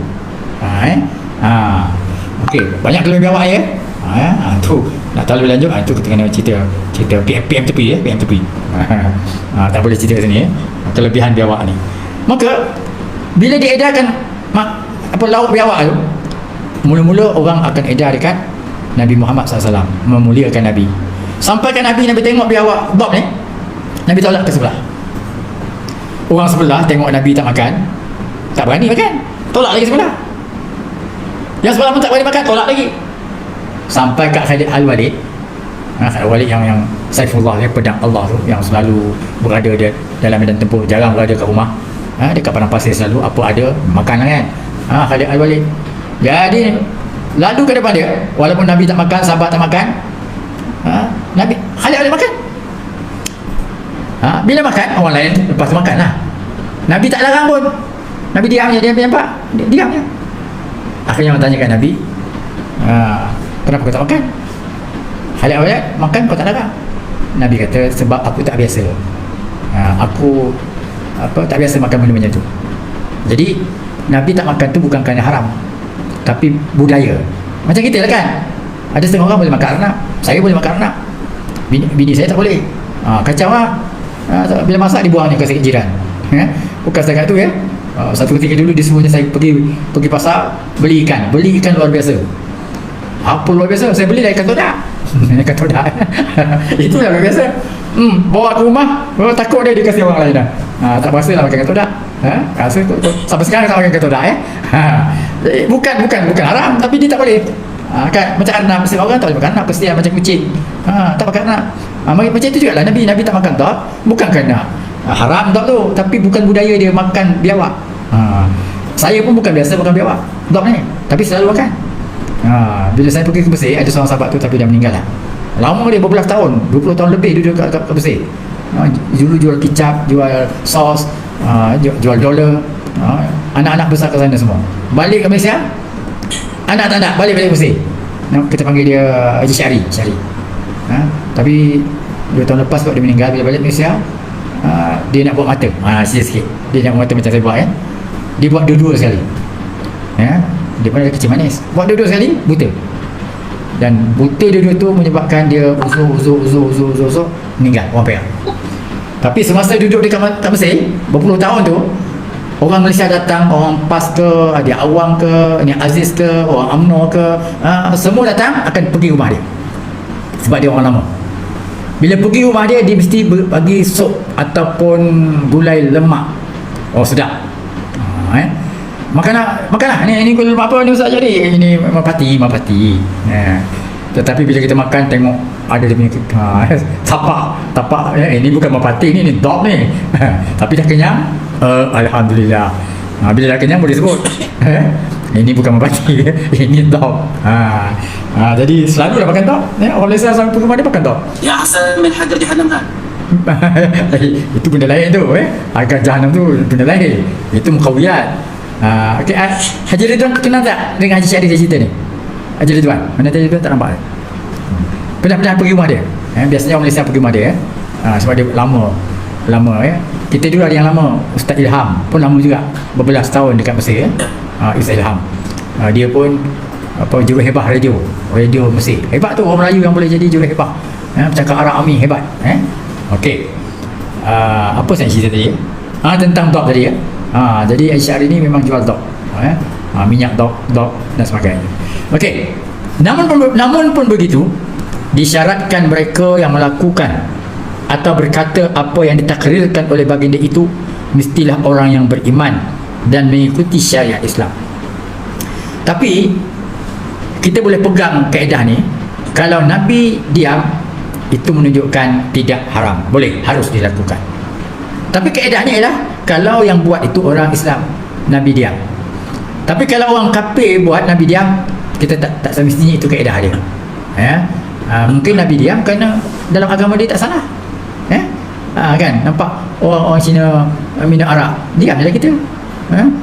Okey, banyak kelebihan biawak ya. Tu nak tahu lebih lanjut, tu kita kena cerita PM tepi ya, PM tepi. Tak boleh cerita sini ya, kelebihan biawak ni. Maka bila diedarkan lauk biawak tu, mula-mula orang akan edar dekat Nabi Muhammad SAW, memuliakan Nabi. Sampai kan Nabi tengok biawak dab ni, Nabi tolak ke sebelah. Orang sebelah tengok Nabi tak makan, tak berani makan, tolak lagi sebelah. Yang sebelah pun tak berani makan, tolak lagi. Sampai kat Khalid Al-Walid, Khalid Al-Walid yang Saifullah, pedang Allah tu, yang selalu berada dalam medan tempur, jarang berada kat rumah, dekat padang pasir selalu, apa ada makan lah kan. Khalid Al-Walid. Jadi lalu ke depan dia, walaupun Nabi tak makan, sahabat tak makan, Khalid Al-Walid makan. Bila makan, orang lain lepas makan lah. Nabi tak larang pun. Nabi diam je, dia nampak, diam je. Akhirnya orang tanyakan Nabi, kenapa kau tak makan? Khalid Al-Walid makan, kau tak larang. Nabi kata, sebab aku tak biasa. Aku tak biasa makan benda macam tu. Jadi Nabi tak makan tu bukan kerana haram, tapi budaya. Macam kita lah kan, ada setengah orang boleh makan arnab, saya boleh makan arnab, bini saya tak boleh. Kacau lah. Bila masak dibuangnya ke jiran. Bukan setakat tu ya. Satu ketika dulu dia suruhnya saya pergi pasar beli ikan luar biasa. Apa luar biasa? Saya beli dari ikan todak. Ikan todak. Itu luar biasa. Bawa ke rumah, takut dia dikasih orang lain dah. Tak berasa lah makan ikan todak. Sampai sekarang tak makan ikan todak ya. Bukan haram, tapi dia tak boleh. Kan macam arnab, mesti orang tak boleh makan arnab, kesian macam kucing. Tak makan arnab. Macam itu juga lah Nabi tak makan dab, bukan kerana haram dab tu, tapi bukan budaya dia makan biawak. Saya pun bukan biasa makan biawak dab ni, tapi selalu makan. Bila saya pergi ke Besir, ada seorang sahabat tu tapi dah meninggal lah. Lama dia berbelas tahun, 20 tahun lebih duduk kat Besir. Dulu jual kicap, jual sos, jual dolar. Anak-anak besar ke sana semua. Balik ke Malaysia, anak tak nak, balik Besir. Kita panggil dia Haji Syari. Tapi 2 tahun lepas sebab dia meninggal, bila balik Malaysia, dia nak buat mata. Sikit-sikit dia nak buat mata macam saya buat kan. Dia buat dua-dua sekali. Dia pun ada kecil manis, buat dua-dua sekali, buta. Dan buta dua-dua tu menyebabkan dia uzur, meninggal, orang Perak. Tapi semasa duduk di kat Mesir berpuluh tahun tu, orang Malaysia datang, orang PAS ke, dia Awang ke, ni Aziz ke, orang UMNO ke, semua datang akan pergi rumah dia, sebab dia orang lama. Bila pergi rumah dia, dia mesti bagi sup ataupun gulai lemak. Sedap. Makanlah. Ini gulai lemak apa ni Ustaz jadi? Ini mapati. Tetapi bila kita makan, tengok ada dia punya tapak ini bukan merpati ni dog ni tapi dah kenyang, alhamdulillah. Bila dah kenyang boleh sebut ini bukan merpati ini dog. Jadi selalu dah makan dog. Orang Malaysia sampai pergi mana makan dog. Ya asal min hajar jahannam kan. Itu benda lain tu Hajar Jahannam tu benda lain. Itu mukawiyat. Okay, Haji Ridwan kenal tak dengan Haji Syarif cerita ni? Haji Ridwan, mana Haji Ridwan tak nampak? Pernah pergi rumah dia. Biasanya orang Malaysia pergi rumah dia sebab dia lama kita dulu ada yang lama, Ustaz Ilham pun lama juga, berbelas tahun dekat Mesir. Ustaz Ilham dia pun jurushebat radio Mesir. Hebat tu orang Melayu yang boleh jadi jurushebat, bercakap Arab Ami hebat. Okey, apa saya cerita tadi? Tentang dog tadi jadi Aisyah ni memang jual dog, minyak dog dan sebagainya. Okey, namun pun begitu, disyaratkan mereka yang melakukan atau berkata apa yang ditakrirkan oleh baginda itu mestilah orang yang beriman dan mengikuti syariat Islam. Tapi kita boleh pegang kaedah ni, kalau Nabi diam itu menunjukkan tidak haram, boleh, harus dilakukan. Tapi kaedahnya ialah kalau yang buat itu orang Islam, Nabi diam. Tapi kalau orang kafir buat, Nabi diam, kita tak semestinya itu kaedah dia. Mungkin Nabi diam kerana dalam agama dia tak salah. Kan nampak orang Cina minum arak, diam je lah kita.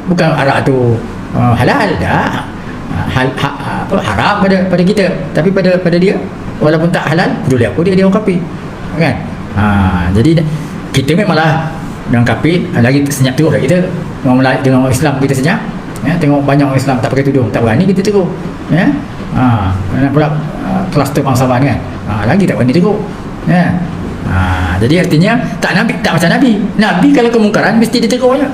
Bukan arak tu halal dah, haram pada kita, tapi pada dia walaupun tak halal, peduli apa dia orang kafir kan. Jadi kita memanglah dengan kafir lagi senyap teruk lah kita. Orang Melayu dengan orang Islam kita senyap, tengok banyak orang Islam tak pakai tudung, tak berani kita teruk. Nak pula kluster bangsawan kan, lagi tak berani teruk. Jadi artinya tak macam Nabi kalau kemungkaran mesti ditegur je.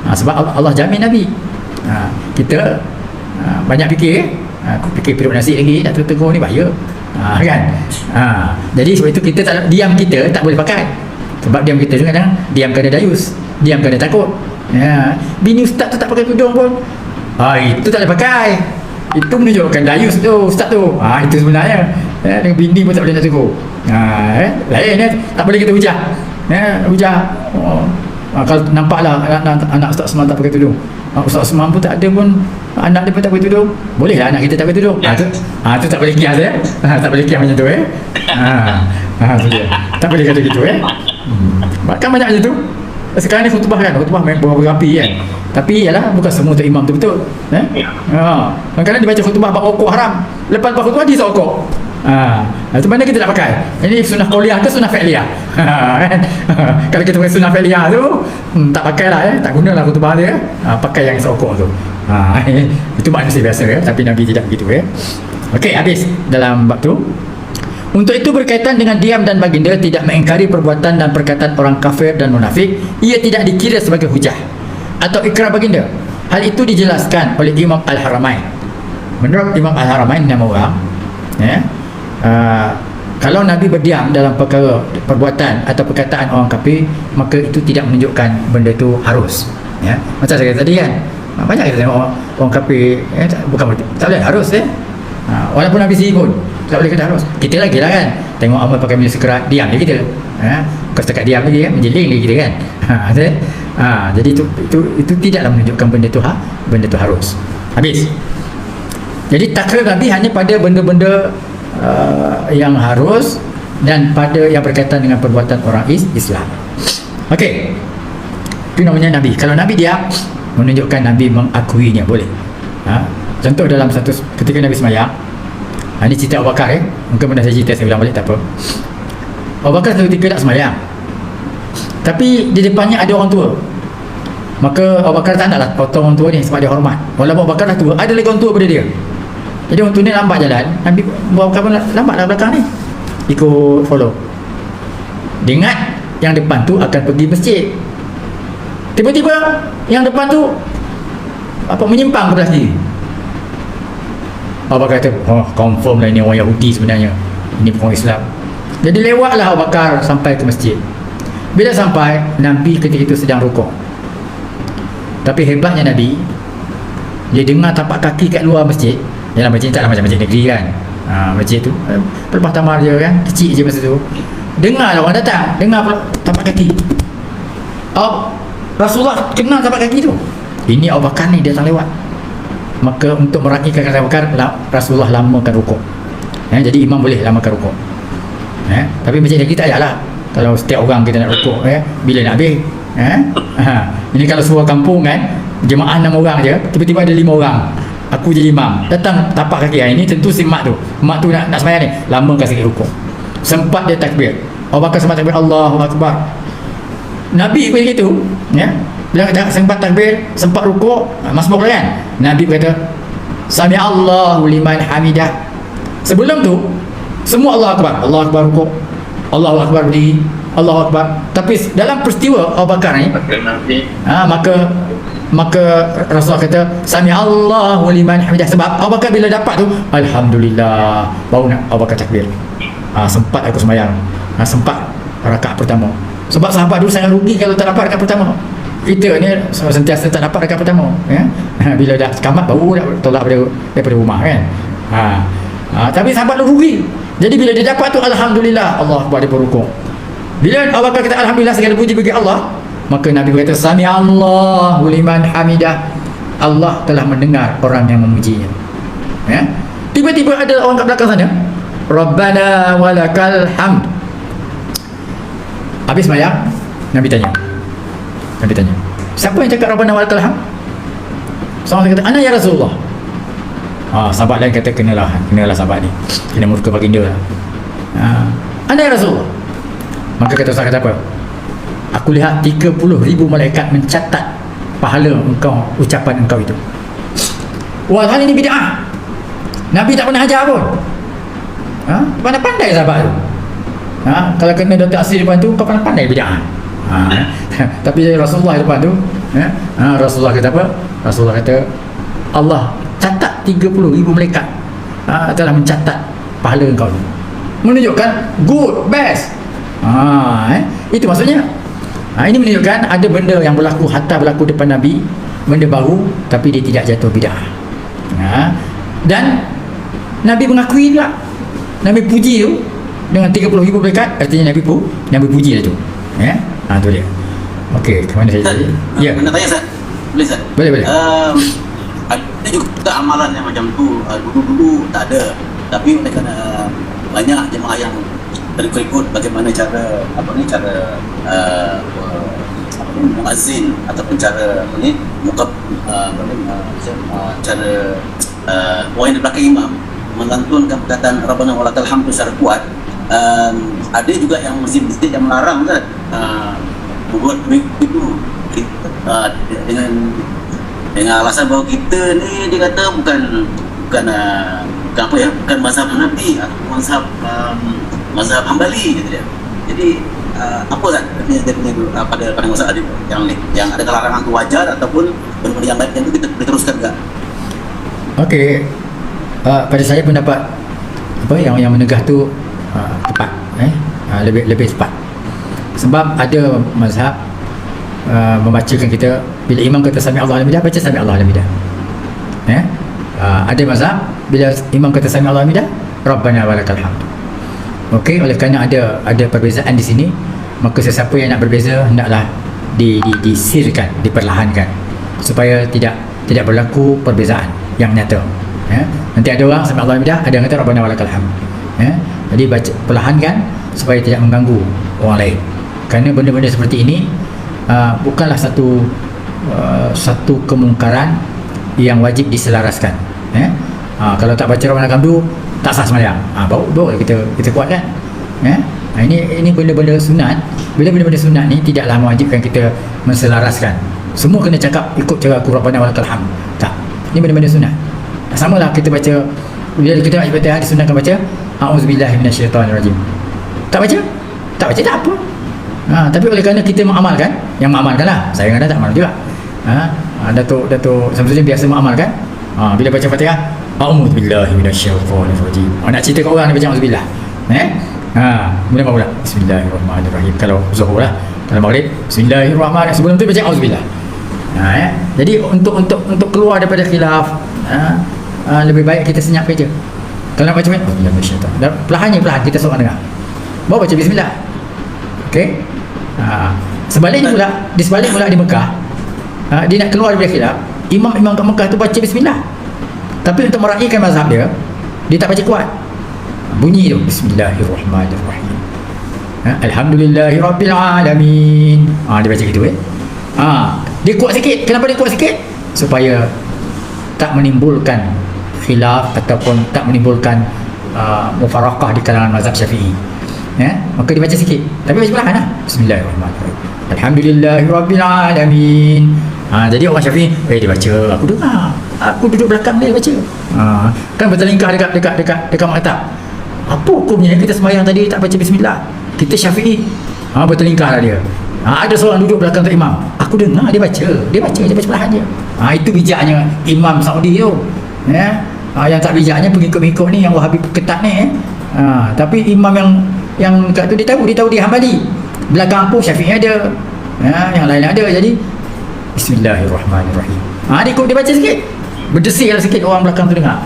Sebab Allah jamin Nabi. Kita banyak fikir perut nasi lagi nak tegur ni bahaya, kan. Jadi sebab itu kita diam kita tak boleh pakai. Sebab diam kita kadang diam kerana dayus, diam kerana takut. Bini ustaz tu tak pakai tudung pun, itu tak boleh pakai. Itu menunjukkan dayus tu ustaz tu. Itu sebenarnya dengan bini pun tak boleh nak tegur. Lain tak boleh kita hujah. Hujah kalau nampaklah anak Ustaz Osman tak pakai tudung, Ustaz Osman pun tak ada pun anak dia pun tak pakai tudung, boleh lah anak kita tak pakai tudung. Tu tak boleh kias tak boleh kias macam tu tu dia. Tak boleh kata gitu kan banyak macam tu. Sekarang ni khutbah main berapi kan, tapi ialah bukan semua tu imam tu betul. Kadang-kadang dia baca khutbah bab rokok haram, lepas khutbah dia rokok. Itu mana kita nak pakai? Ini sunnah qauliyah ke sunnah fi'liyah? Kalau kita pakai sunnah fi'liyah tu tak pakai lah tak gunalah khutbah dia, pakai yang sokok tu. Itu manusia biasa tapi Nabi tidak begitu Okey, habis dalam bab tu. Untuk itu berkaitan dengan diam dan baginda tidak mengingkari perbuatan dan perkataan orang kafir dan munafik, ia tidak dikira sebagai hujah atau ikrar baginda. Hal itu dijelaskan oleh Imam Al-Haramain. Menurut Imam Al-Haramain nama orang, kalau Nabi berdiam dalam perkara perbuatan atau perkataan orang kafir, maka itu tidak menunjukkan benda itu harus. Macam saya kata tadi kan, banyak kita tengok orang kafir bukan tak boleh harus walaupun Nabi sendiri pun tak boleh kata harus. Kita lagi lah kan tengok amal pakai benda sekerat, diam je kita. Bukan setakat diam lagi menjeling lagi kita kan. Jadi itu tidaklah menunjukkan benda tu harus. Habis. Jadi takrir Nabi hanya pada benda-benda yang harus dan pada yang berkaitan dengan perbuatan orang Islam. Okey, itu namanya Nabi. Kalau Nabi diam, menunjukkan Nabi mengakuinya, boleh. Contoh dalam satu ketika Nabi semayang, ini cerita Abu Bakar mungkin pernah saya cerita, saya ulang balik tak apa. Abu Bakar satu ketika nak semayang, tapi di depannya ada orang tua, maka Abu Bakar tak naklah potong orang tua ni sebab dia hormat. Walaupun Abu Bakar dah tua, ada lagi orang tua pada dia. Jadi orang tua ni lambat jalan, Nabi Abu Bakar pun lambat dalam belakang ni, ikut follow. Dia ingat yang depan tu akan pergi masjid, tiba-tiba yang depan tu menyimpang ke belah kiri. Abu Bakar kata, confirm lah ini orang Yahudi sebenarnya, ini bukan Islam. Jadi lewatlah Abu Bakar sampai ke masjid. Bila sampai, Nabi ketika itu sedang rukuk. Tapi hebatnya Nabi, dia dengar tapak kaki kat luar masjid. Yalah, masjid taklah macam masjid negeri kan, masjid tu pelepah tamar je kan, kecil je masa tu. Dengar orang datang, dengar tapak kaki. Rasulullah kenal tapak kaki tu. Ini Abu Bakar ni datang lewat. Maka untuk meraihkan Abu Bakar, Rasulullah lamakan rukuk. Jadi imam boleh lamakan rukuk. Tapi masjid lagi tak payahlah. Kalau setiap orang kita nak rukuk, bila nak habis? Ini kalau sebuah kampung kan, jemaah 6 orang je, tiba-tiba ada 5 orang. Aku jadi imam, datang tapak kaki. Ini tentu si mak tu nak sembahyang ni, lamakan sikit rukuk. Sempat dia takbir, Abu Bakar sempat takbir, Allahu Akbar. Nabi pun gitu, bila dah sempat takbir, sempat rukuk, masbuk lah kan, Nabi kata Sami Allahu liman hamidah. Sebelum tu semua Allah Akbar, Allah Akbar rukuk, Allahu Akbar berdiri, Allahu Akbar. Tapi dalam peristiwa Abu Bakar ni, maka Rasulullah kata Sami Allahu liman hamidah. Sebab Abu Bakar bila dapat tu, Alhamdulillah, baru nak Abu Bakar takbir. Sempat aku sembahyang, sempat rakaat pertama. Sebab sahabat dulu sangat rugi kalau tak dapat rakaat pertama. Kita ni sentiasa tak dapat rakaat pertama, bila dah kamat baru nak tolak daripada rumah kan. Tapi sahabat dulu rugi. Jadi bila dia dapat tu, Alhamdulillah, Allah Akbar, dia berrukuk. Bila Abu Bakar kata Alhamdulillah, segala puji bagi Allah, maka Nabi kata Sami Allahu liman hamidah. Allah telah mendengar orang yang memujinya. Tiba-tiba ada orang kat belakang sana, Rabbana walakal hamd. Habis sembahyang, Nabi tanya, siapa yang cakap Rabbana walakal hamd? Seorang kata, ana ya Rasulullah. Sahabat lain kata, kenalah sahabat ni, kena murka baginda lah. Ana ya Rasulullah. Maka kata sahabat apa? Aku lihat 30,000 malaikat mencatat pahala engkau, ucapan engkau itu. Wah, hal ini bid'ah. Nabi tak pernah ajar pun. Pandai-pandai sahabat tu. Kalau kena Dr. Asri depan tu, kau pandai bid'ah. Tapi Rasulullah depan tu, Rasulullah kata apa? Rasulullah kata Allah catat 30,000 malaikat telah mencatat pahala engkau tu. Menunjukkan good, best. Itu maksudnya. Ini menunjukkan ada benda yang berlaku, hatta berlaku depan Nabi, benda baru, tapi dia tidak jatuh bid'ah. Dan Nabi mengakui juga, Nabi puji tu dengan 30,000 malaikat, artinya Nabi puji lah tu. Tu dia. Okey, ke mana saya tadi? Ya. Nak tanya Ustaz? Boleh Ustaz? Boleh. Ada juga amalan yang macam tu, dulu tak ada. Tapi oleh kerana banyak jemaah yang terikut bagaimana cara muazzin ataupun cara cara orang di belakang imam melantunkan perkataan Rabbana walakal hamd secara kuat. Ada juga yang masjid-masjid yang melarang kan, membuat itu dengan alasan bahawa kita ni, dia kata bukan mazhab Hanafi atau mazhab Hambali gitu dia. Jadi apa kan dia punya pada masa ada yang ada larangan tu wajar ataupun benda-benda yang lain itu kita teruskan enggak? Okey. Pada saya pendapat yang menegah tu tepat, lebih tepat. Sebab ada mazhab membacakan kita bila imam kata Sami Allah al-Hamidah, baca Sami Allah al-Hamidah. Ada mazhab bila imam kata Sami Allah al-Hamidah, Rabbana walakal hamd. Okey, oleh kerana ada perbezaan di sini, maka sesiapa yang nak berbeza hendaklah disirkan, diperlahankan supaya tidak berlaku perbezaan yang nyata. Nanti ada orang Sami Allah al-Hamidah, ada yang kata Rabbana walakal hamd. Jadi baca perlahankan supaya tidak mengganggu orang lain. Kerana benda-benda seperti ini bukanlah satu kemungkaran yang wajib diselaraskan. Kalau tak baca Rabbana walakal hamd, tak sah sembahyang. Baru kita kuatkan. Ini benda-benda sunat. Bila benda-benda sunat ni tidaklah mewajibkan kita menselaraskan. Semua kena cakap ikut cara aku Rabbana walakal hamd. Tak. Ini benda-benda sunat. Samalah kita baca, bila kita nak ibadah disunatkan baca A'udzubillahi minasyaitonirrajim. Tak baca tak apa. Tapi oleh kerana kita mengamalkan, yang mengamalkanlah. Saya kadang tak amal juga. Datuk Samsudin biasa mengamalkan. Bila baca Fatihah, A'udzubillahi minasyaitonirrajim. Nak cerita kat orang dia baca A'udzubillah. Kemudian barulah Bismillahirrahmanirrahim. Kalau zuhur lah, kalau maghrib Bismillahirrahmanirrahim. Sebelum tu baca A'udzubillah. Jadi untuk keluar daripada khilaf, lebih baik kita senyap saja. Kalau nak baca macam ni, dan perlahan kita seorang dengar. Bawa baca bismillah. Okey. Sebaliknya pula, di sebalik pula di Mekah, dia nak keluar daripada khilaf, imam kat Mekah tu baca bismillah. Tapi untuk meraihkan mazhab dia tak baca kuat. Bunyi tu bismillahirrahmanirrahim. Alhamdulillahirabbil alamin. Dia baca gitu dia kuat sikit. Kenapa dia kuat sikit? Supaya tak menimbulkan khilaf ataupun tak menimbulkan mufarakah di kalangan mazhab Syafi'i. Maka dia baca sikit. Tapi baca perlahan lah. Bismillahirrahmanirrahim. Alhamdulillahirabbil alamin. Jadi orang Syafi'i dia baca, aku dengar. Aku duduk belakang dia baca. Kan bertelingkah dekat maktab. Apa hukumnya kita sembahyang tadi tak baca bismillah? Kita Syafi'i. Bertelingkah lah dia. Ada seorang duduk belakang tu imam. Aku dengar dia baca perlahan je. Itu bijaknya imam Saudi tu. Yang tak bijaknya pengikut-pengikut ni, yang Wahabi ketat ni. Tapi imam yang kat tu dia tahu dia Hambali. Belakang pun Syafi'i ada. Yang lain ada. Jadi bismillahirrahmanirrahim. Dia baca sikit. Berdesir lah sikit orang belakang tu dengar.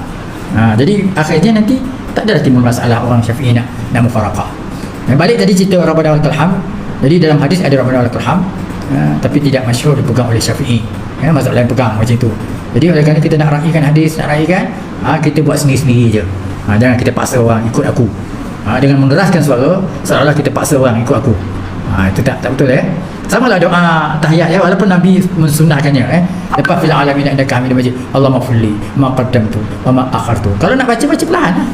Jadi akhirnya nanti tak adalah timbul masalah orang Syafi'i nak mufarakah. Balik tadi cerita Rabbana walakal hamd. Jadi dalam hadis ada Rabbana walakal hamd, tapi tidak masyhur dipegang oleh Syafi'i. Mazhab lain pegang macam tu. Jadi oleh kerana kita nak raikan hadis, kita buat sendiri-sendiri je. Jangan kita paksa orang ikut aku. Dengan mengeraskan suara seolah-olah kita paksa orang ikut aku. Itu tak betul. Sama lah doa tahiyat walaupun Nabi mensunnahkannya. Lepas fil alamin indaka hamidum majid, Allahumma ighfirli ma qaddamtu wa ma akhartu. Kalau nak baca perlahan lah.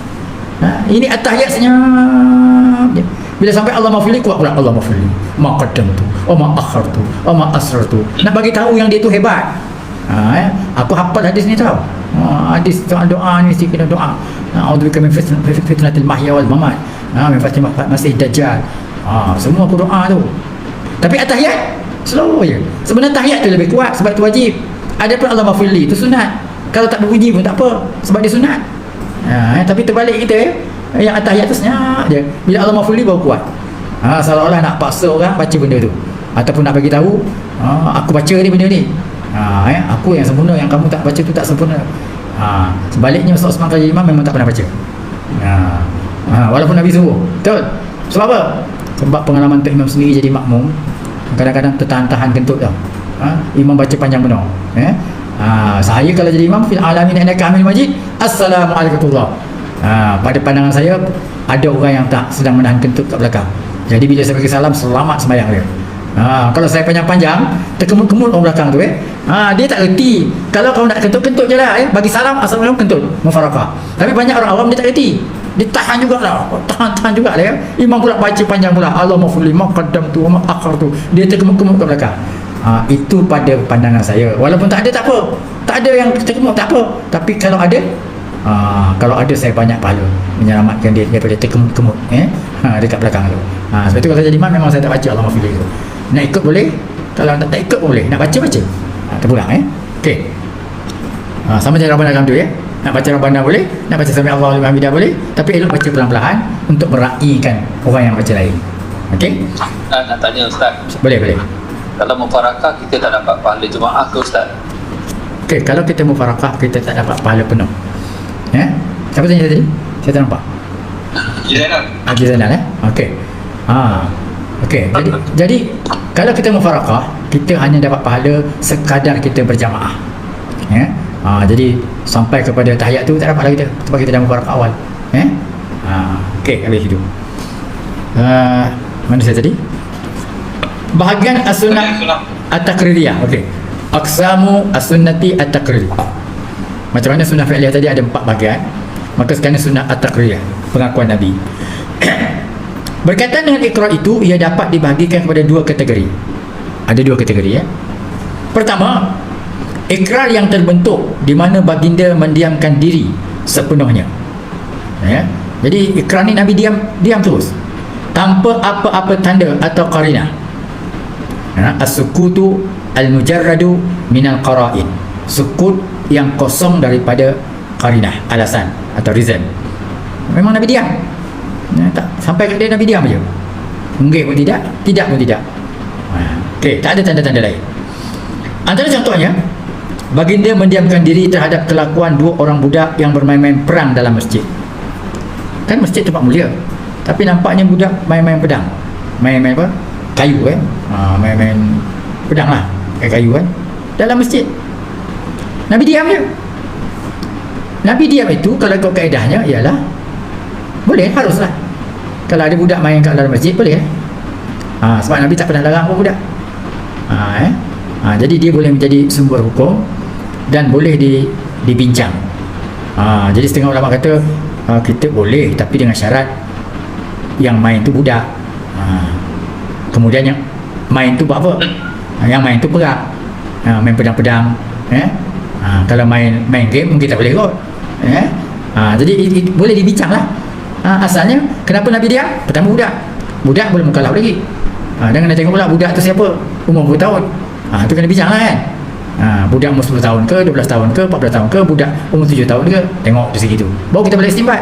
Ini at-tahiyat senyap je. Bila sampai Allahumma ighfirli, kuat pula Allahumma ighfirli ma qaddamtu wa ma akhartu wa ma asrartu. Nak bagi tahu yang dia tu hebat. Aku hafal hadis ni tau. Hadis doa ni mesti kena doa. A'udzubika min fitnatil mahya wal mamat. Min fitnatil masih dajjal. Semua aku doa tu. Tapi at-tahiyat slow je. Sebenarnya tahiyat tu lebih kuat sebab tu wajib. Ada pun Allahumma ighfirli tu sunat. Kalau tak berbunyi pun tak apa sebab dia sunat. Tapi terbalik kita yang at-tahiyat tu senyap je. Bila Allahumma ighfirli baru kuat. Seolah-olah nak paksa orang baca benda tu, ataupun nak bagi tahu aku baca ni benda ni. Aku yang sempurna, yang kamu tak baca tu tak sempurna. Sebaliknya Ustaz Osman Khalil Imam memang tak pernah baca. Walaupun Nabi suruh. Betul. Sebab apa? Sebab pengalaman Tok Imam sendiri jadi makmum, kadang-kadang tertahan-tahan kentut tau. Imam baca panjang benar. Saya kalau jadi imam fil alamin indaka hamidum majid, assalamualaikum. Pada pandangan saya ada orang yang tak sedang menahan kentut kat belakang. Jadi bila saya bagi salam, selamat sembahyang dia. Kalau saya panjang-panjang, terkemut-kemut orang belakang tu dia tak reti. Kalau kau nak kentut-kentut je lah bagi salam, assalamualaikum, kentut, mufarakah. Tapi banyak orang awam dia tak reti. Dia tahan jugalah. Tahan jugalah ya. Imam pula baca panjang pula. Allahumma ighfirli ma qaddamtu wa ma akhartu. Dia terkemut-kemut kat belakang. Itu pada pandangan saya. Walaupun tak ada tak apa. Tak ada yang terkemut tak apa. Tapi kalau ada saya banyak pahala menyelamatkan dia daripada terkemut-kemut dekat belakang tu. Sebab tu kalau saya jadi imam memang saya tak baca Allahumma ighfirli tu. Nak ikut boleh. Kalau tak ikut pun boleh. Nak baca. Terpulang Okey. Sama macam Rabbana tu ya. Nak baca Rabbana boleh, nak baca Sami Allahu liman hamidah boleh, tapi elok baca pelan-pelan untuk meraihkan orang yang baca lain. Okey? Nak tanya Ustaz. Boleh. Kalau mufarakah kita tak dapat pahala jemaah ke Ustaz? Okey, kalau kita mufarakah kita tak dapat pahala penuh. Siapa tanya tadi? Saya tak nampak. Haji Zainal Okey. Okey. Jadi kalau kita mufarakah, kita hanya dapat pahala sekadar kita berjamaah. Jadi sampai kepada tahiyat tu tak dapat lagi kita sebab kita dah mufarakah awal. Okey, habis itu. Mana saya tadi? Bahagian as-sunnah at-taqririyah. Okey. Aqsamu as-sunnati at-taqririyah. Macam mana sunnah fi'liyah tadi ada 4 bahagian. Maka sekarang sunnah at-taqririyah, pengakuan Nabi. Berkaitan dengan ikrar itu, ia dapat dibahagikan kepada 2 kategori. Ada 2 kategori Pertama, ikrar yang terbentuk di mana baginda mendiamkan diri sepenuhnya. Jadi ikrar ni Nabi diam terus tanpa apa-apa tanda atau qarinah. As-sukutu al-mujarradu minal qara'in. Sukut yang kosong daripada qarinah, alasan atau reason. Memang Nabi diam. Tak sampai kat dia Nabi diam aja. Enggak pun tidak pun tidak. Okey, tak ada tanda-tanda lain. Antara contohnya, baginda mendiamkan diri terhadap kelakuan 2 orang budak yang bermain-main perang dalam masjid. Kan masjid tempat mulia. Tapi nampaknya budak main-main pedang. Main-main apa? Kayu main-main pedang lah. Kayu kan. Dalam masjid. Nabi diam je. Nabi diam itu kalau ikut kaedahnya ialah boleh, haruslah. Kalau ada budak main kat dalam masjid boleh. Sebab Nabi tak pernah larang pun budak. Jadi dia boleh menjadi sumber hukum dan boleh dibincang. Jadi setengah ulama kata kita boleh, tapi dengan syarat yang main tu budak. Kemudian yang main tu buat apa? Yang main tu perang, main pedang-pedang. Kalau main game mungkin tak boleh kot. Jadi boleh dibincang lah. Asalnya kenapa Nabi diam? Pertama budak belum mukallaf lagi. Jangan nak tengok pula budak tu siapa, umur berapa tahun. Tu kena bincang lah kan. Budak umur 10 tahun ke, 12 tahun ke, 14 tahun ke, budak umur 7 tahun ke, tengok dari situ. Baru kita boleh istimbat.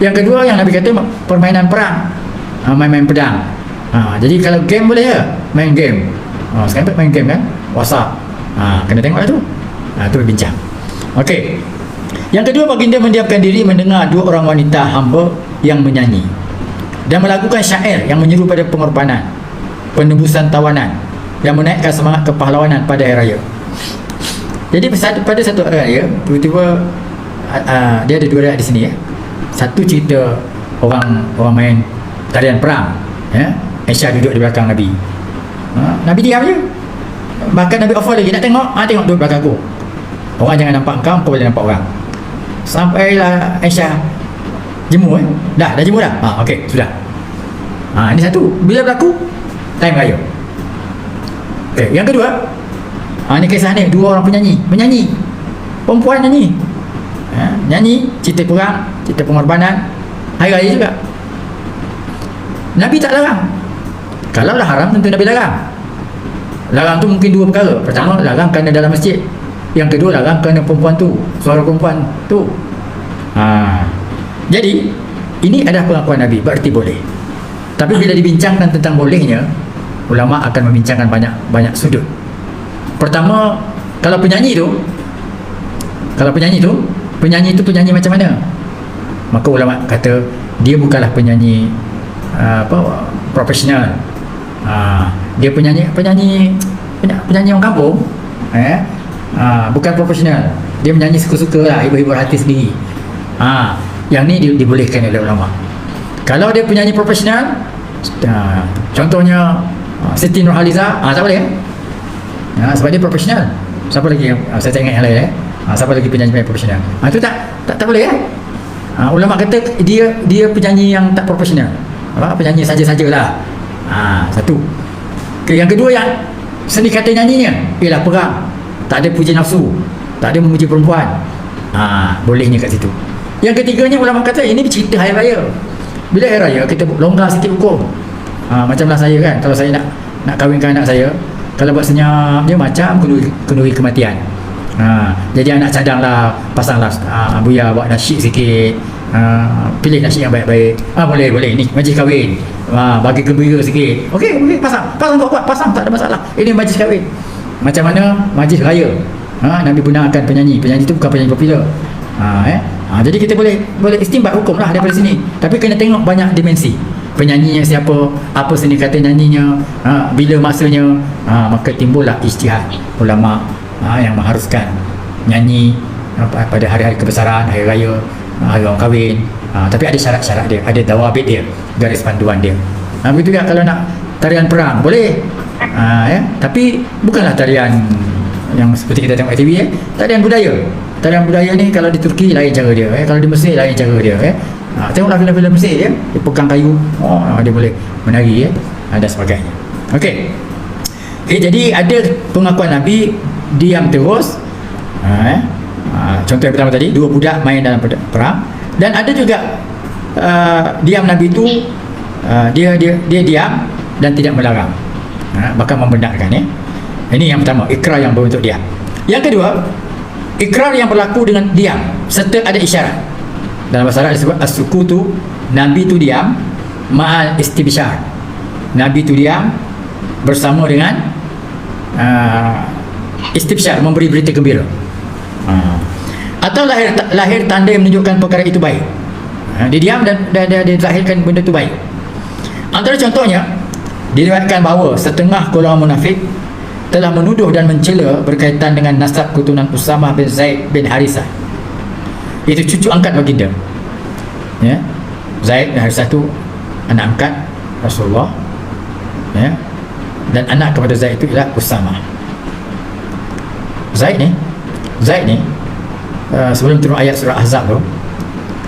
Yang kedua yang Nabi kata permainan perang, main-main pedang. Jadi kalau game boleh ya, main game. Sekarang main game kan, WhatsApp. Kena tengok lah tu. Tu berbincang. Okey. Yang kedua, baginda mendiamkan diri mendengar dua orang wanita hamba yang menyanyi dan melakukan syair yang menyeru pada pengorbanan, penebusan tawanan dan menaikkan semangat kepahlawanan pada hari raya. Jadi pada satu hari raya, tiba-tiba dia ada dua ayat di sini ya. Satu cerita orang main tarian perang, ya. Aisyah duduk di belakang Nabi. Nabi diam je. Bahkan Nabi offer lagi, nak tengok? Tengok duduk belakang aku. Orang jangan nampak kau boleh nampak orang. Sampailah Aisyah jemur dah jemur dah. Okey, sudah. Ini satu. Bila berlaku? Time raya. Okey, yang kedua, ni kisah ni dua orang menyanyi. Perempuan nyanyi. Nyanyi cerita perang, cerita pengorbanan, hari raya juga. Nabi tak larang. Kalau dah haram tentu Nabi larang. Larang tu mungkin dua perkara. Pertama, larang kerana dalam masjid. Yang kedua, larang kerana perempuan tu, suara perempuan tu. Jadi ini adalah pengakuan Nabi, berarti boleh. Tapi bila dibincangkan tentang bolehnya, ulama akan membincangkan banyak sudut. Pertama, kalau penyanyi tu penyanyi macam mana? Maka ulama kata dia bukanlah penyanyi profesional. Dia penyanyi orang kampung, bukan profesional. Dia menyanyi suka-suka lah, hibur-hibur hati sendiri. Yang ni dibolehkan oleh ulama. Kalau dia penyanyi profesional, contohnya Siti Nurhaliza, tak boleh. Sebab dia profesional. Siapa lagi saya tak ingat yang lain siapa lagi penyanyi profesional? Itu tak boleh ya. Ulama kata dia penyanyi yang tak profesional. Penyanyi saja-sajalah. Satu. Yang kedua, yang seni kata nyanyinya ialah perang, tak ada puji nafsu, tak ada memuji perempuan. Bolehnya kat situ. Yang ketiganya, ulama kata ini cerita hari raya. Bila hari raya kita longgar sikit hukum. Macamlah saya kan, kalau saya nak kahwinkan anak saya, kalau buat senyap dia macam kenduri kematian. Jadi anak cadanglah, pasanglah Buya buat nasyid sikit. Pilih nasyid yang baik-baik. Boleh ni majlis kahwin. Bagi gembira sikit. Okey, pasang kuat, pasang, tak ada masalah. Ini majlis kahwin. Macam mana majlis raya? Nabi benarkan penyanyi itu bukan penyanyi popular. Jadi kita boleh istimbat hukum lah daripada sini. Tapi kena tengok banyak dimensi. Penyanyinya siapa, apa seni kata nyanyinya, bila masanya, maka timbullah ijtihad ulama yang mengharuskan nyanyi pada hari-hari kebesaran, hari raya, hari orang kahwin. Tapi ada syarat-syarat dia, ada dawabit dia, garis panduan dia. Begitu juga kalau nak tarian perang, boleh. Tapi bukanlah tarian yang seperti kita tengok TV. Tarian budaya. Tarian budaya ni kalau di Turki lain cara dia, kalau di Mesir lain cara dia. Tengoklah filem-filem Mesir dia pegang kayu, dia boleh menari dan sebagainya. Okey, jadi ada pengakuan Nabi diam terus. Contoh yang pertama tadi, dua budak main dalam perang. Dan ada juga diam Nabi itu, dia diam dan tidak melarang, bahkan membenarkan. Ini yang pertama, ikrar yang berbentuk diam. Yang kedua, ikrar yang berlaku dengan diam serta ada isyarat. Dalam bahasa Arab disebut as-sukutu. Nabi itu diam ma'al istibsyar. Nabi itu diam bersama dengan istibsyar, memberi berita gembira. Atau lahir tanda yang menunjukkan perkara itu baik. Dia diam dan dia zahirkan benda tu baik. Antara contohnya, diriwayatkan bahawa setengah golongan munafik telah menuduh dan mencela berkaitan dengan nasab keturunan Usamah bin Zaid bin Harisah. Itu cucu angkat baginda. Ya. Zaid bin Harisah tu anak angkat Rasulullah. Ya. Dan anak kepada Zaid itu ialah Usamah. Zaid ni sebelum turun ayat surah Ahzab tu,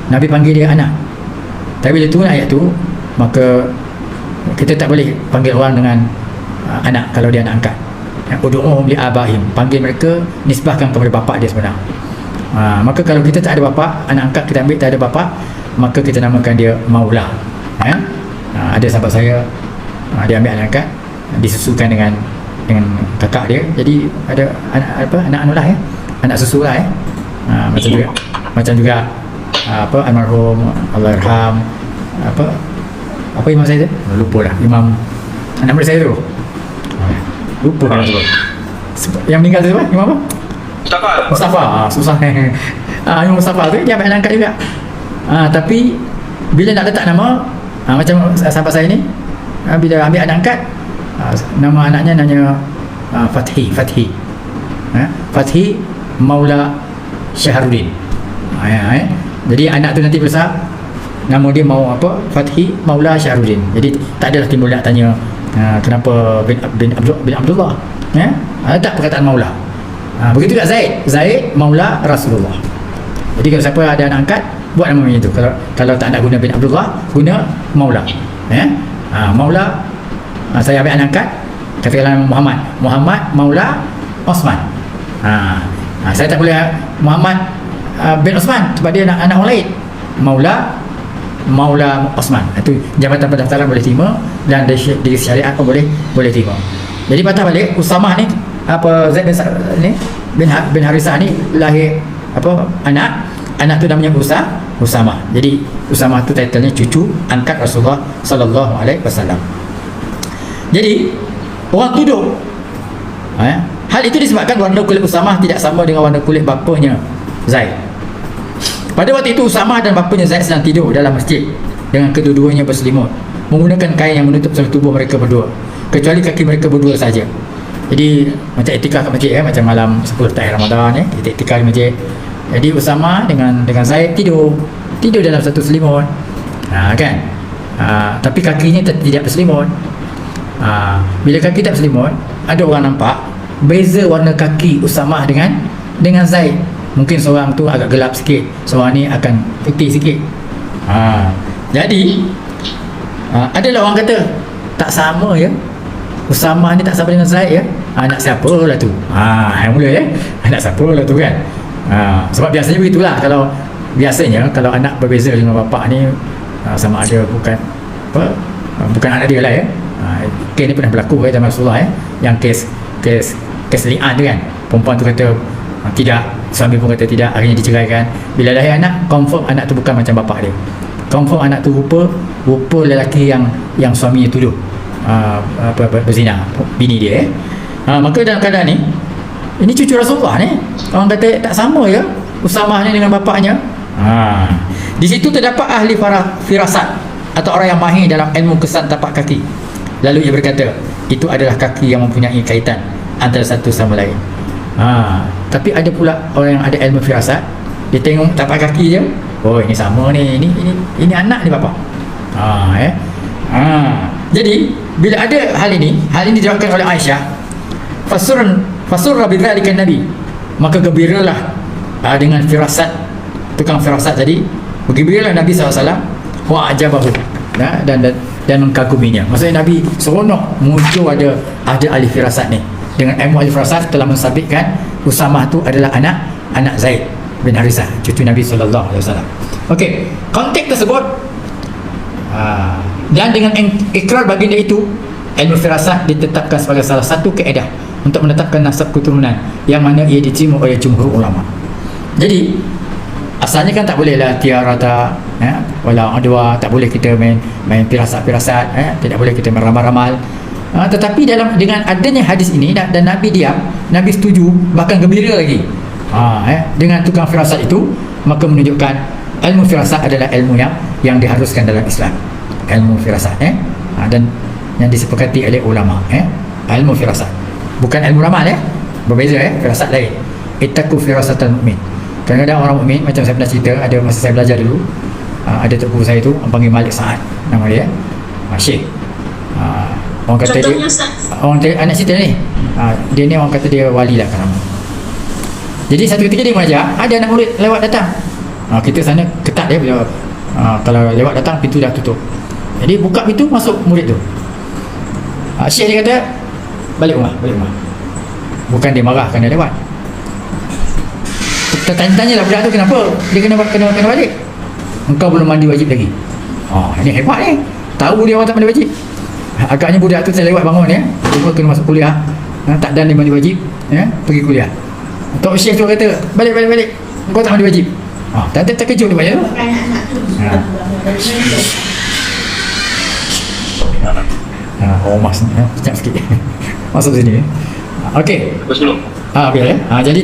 Nabi panggil dia anak. Tapi bila turun ayat tu, maka kita tak boleh panggil orang dengan anak kalau dia anak angkat. Ud'uhum li abaihim, panggil mereka, nisbahkan kepada bapa dia sebenar. Maka kalau kita tak ada bapa, anak angkat kita ambil tak ada bapa, maka kita namakan dia maula. Ada sahabat saya, dia ambil anak angkat, disusukan dengan kakak dia, jadi ada anak anulah ya, anak susu lah ya. Macam juga almarhum Allahyarham apa imam saya tu, lupa dah, imam anak murid saya tu, lupa kan sebut yang meninggal tu, imam apa? Mustafa. Susah. Imam Mustafa tu dia ambil anak angkat juga. Tapi bila nak letak nama, macam sahabat saya ni, bila ambil anak angkat, nama anaknya namanya Fathi Maula Syahrudin. Jadi anak tu nanti besar, nama dia mau apa? Fathi Maula Syahrudin. Jadi tak adalah timbul nak tanya kenapa bin Abdullah. Tak perkataan Maula. Begitu juga Zaid Maula Rasulullah. Jadi kalau siapa ada anak angkat, buat nama macam itu. Kalau tak nak guna bin Abdullah, guna Maula. Maula, saya ambil anak angkat, katakanlah Muhammad Maula Osman. Saya tak boleh Muhammad bin Osman sebab dia anak orang lain. Maula Osman. Itu jabatan pendaftaran boleh terima, dan di syariat pun boleh terima. Jadi patah balik, Usamah ni, Zaid bin Harisah ni lahir anak tu namanya Usamah. Jadi Usamah tu titlenya cucu angkat Rasulullah sallallahu alaihi wasallam. Jadi orang tuduh hal itu disebabkan warna kulit Usamah tidak sama dengan warna kulit bapanya Zaid. Pada waktu itu Usamah dan bapanya Zaid sedang tidur dalam masjid dengan kedua-duanya berselimut, menggunakan kain yang menutup seluruh tubuh mereka berdua, kecuali kaki mereka berdua saja. Jadi macam iktikaf kat masjid macam malam 10 tahun Ramadan kita iktikaf di masjid. Jadi Usamah dengan Zaid tidur dalam satu selimut. Kan? Tapi kakinya tidak berselimut. Bila kaki tak berselimut, ada orang nampak beza warna kaki Usamah dengan Zaid. Mungkin seorang tu agak gelap sikit, seorang ni akan putih sikit. Jadi adalah orang kata tak sama ya, Usamah ni tak sama dengan Zaid ya. Anak siapa lah tu? Yang mula ya, anak siapa lah tu kan. Sebab biasanya begitulah, kalau anak berbeza dengan bapa ni, sama ada bukan anak dia lah ya. Kes ni pernah berlaku zaman Rasulullah yang kes li'an tu kan, perempuan tu kata tidak, suami pun kata tidak, akhirnya diceraikan. Bila lahir anak, confirm anak tu bukan macam bapa dia, confirm anak tu rupa lelaki yang suaminya tuduh berzina, bini dia maka dalam keadaan ni, ini cucu Rasulullah ni, orang kata tak sama ya Usamah ni dengan bapaknya. Di situ terdapat ahli firasat atau orang yang mahir dalam ilmu kesan tapak kaki. Lalu ia berkata, itu adalah kaki yang mempunyai kaitan antara satu sama lain. Tapi ada pula orang yang ada ilmu firasat, dia tengok tapak kaki je, oh ini sama ni, ini anak ni bapa. Jadi bila ada hal ini diriwayatkan oleh Aisyah, fasurra bidzalika Nabi, maka gembiralah dengan firasat, tukang firasat tadi, bergembiralah Nabi SAW, wa ajabahu, dan mengkaguminya. Maksudnya Nabi seronok muncul ada ahli firasat ni. Dengan ilmu ahli firasat telah mensabitkan Usamah tu adalah anak Zaid bin Harisah, cucu Nabi SAW. Okey, konteks tersebut dan dengan ikrar baginda itu, ilmu firasat ditetapkan sebagai salah satu kaedah untuk menetapkan nasab keturunan yang mana ia diterima oleh jumhur ulama. Jadi asalnya kan tak boleh lah tiarata, wala adwa, tak boleh kita main firasat-firasat, tidak boleh kita meramal-ramal. Tetapi dengan adanya hadis ini dan Nabi diam, Nabi setuju, bahkan gembira lagi dengan tukang firasat itu, maka menunjukkan ilmu firasat adalah ilmu yang diharuskan dalam Islam. Ilmu firasat dan yang disepakati oleh ulama ilmu firasat, bukan ilmu ramal berbeza firasat lain. Ittaqu firasatal mukmin. Kadang-kadang orang mukmin, macam saya pernah cerita, ada masa saya belajar dulu, ada tok guru saya tu, orang panggil Malik Saad nama dia, Syekh. Orang kata Contohnya, dia anak cerita ni, dia ni orang kata dia wali lah kan. Jadi satu ketika dia mengajar, ada anak murid lewat datang, kita sana ketat dia bila kalau lewat datang pintu dah tutup. Jadi buka pintu, masuk murid tu. Syekh dia kata balik rumah. Bukan dia marah kerana lewat. Tanya-tanya lah budak tu kenapa dia kena balik. Engkau belum mandi wajib lagi. Ini hebat ni, tahu dia orang tak mandi wajib. Agaknya budak tu saya lewat bangun dia kena masuk kuliah, tak dan dia mandi wajib, pergi kuliah. Tok Syekh tu kata balik, engkau tak mandi wajib. Tak terkejut dia banyak tu. Mas ni sekejap sikit masuk sini. Okey. Betul. Okey. Jadi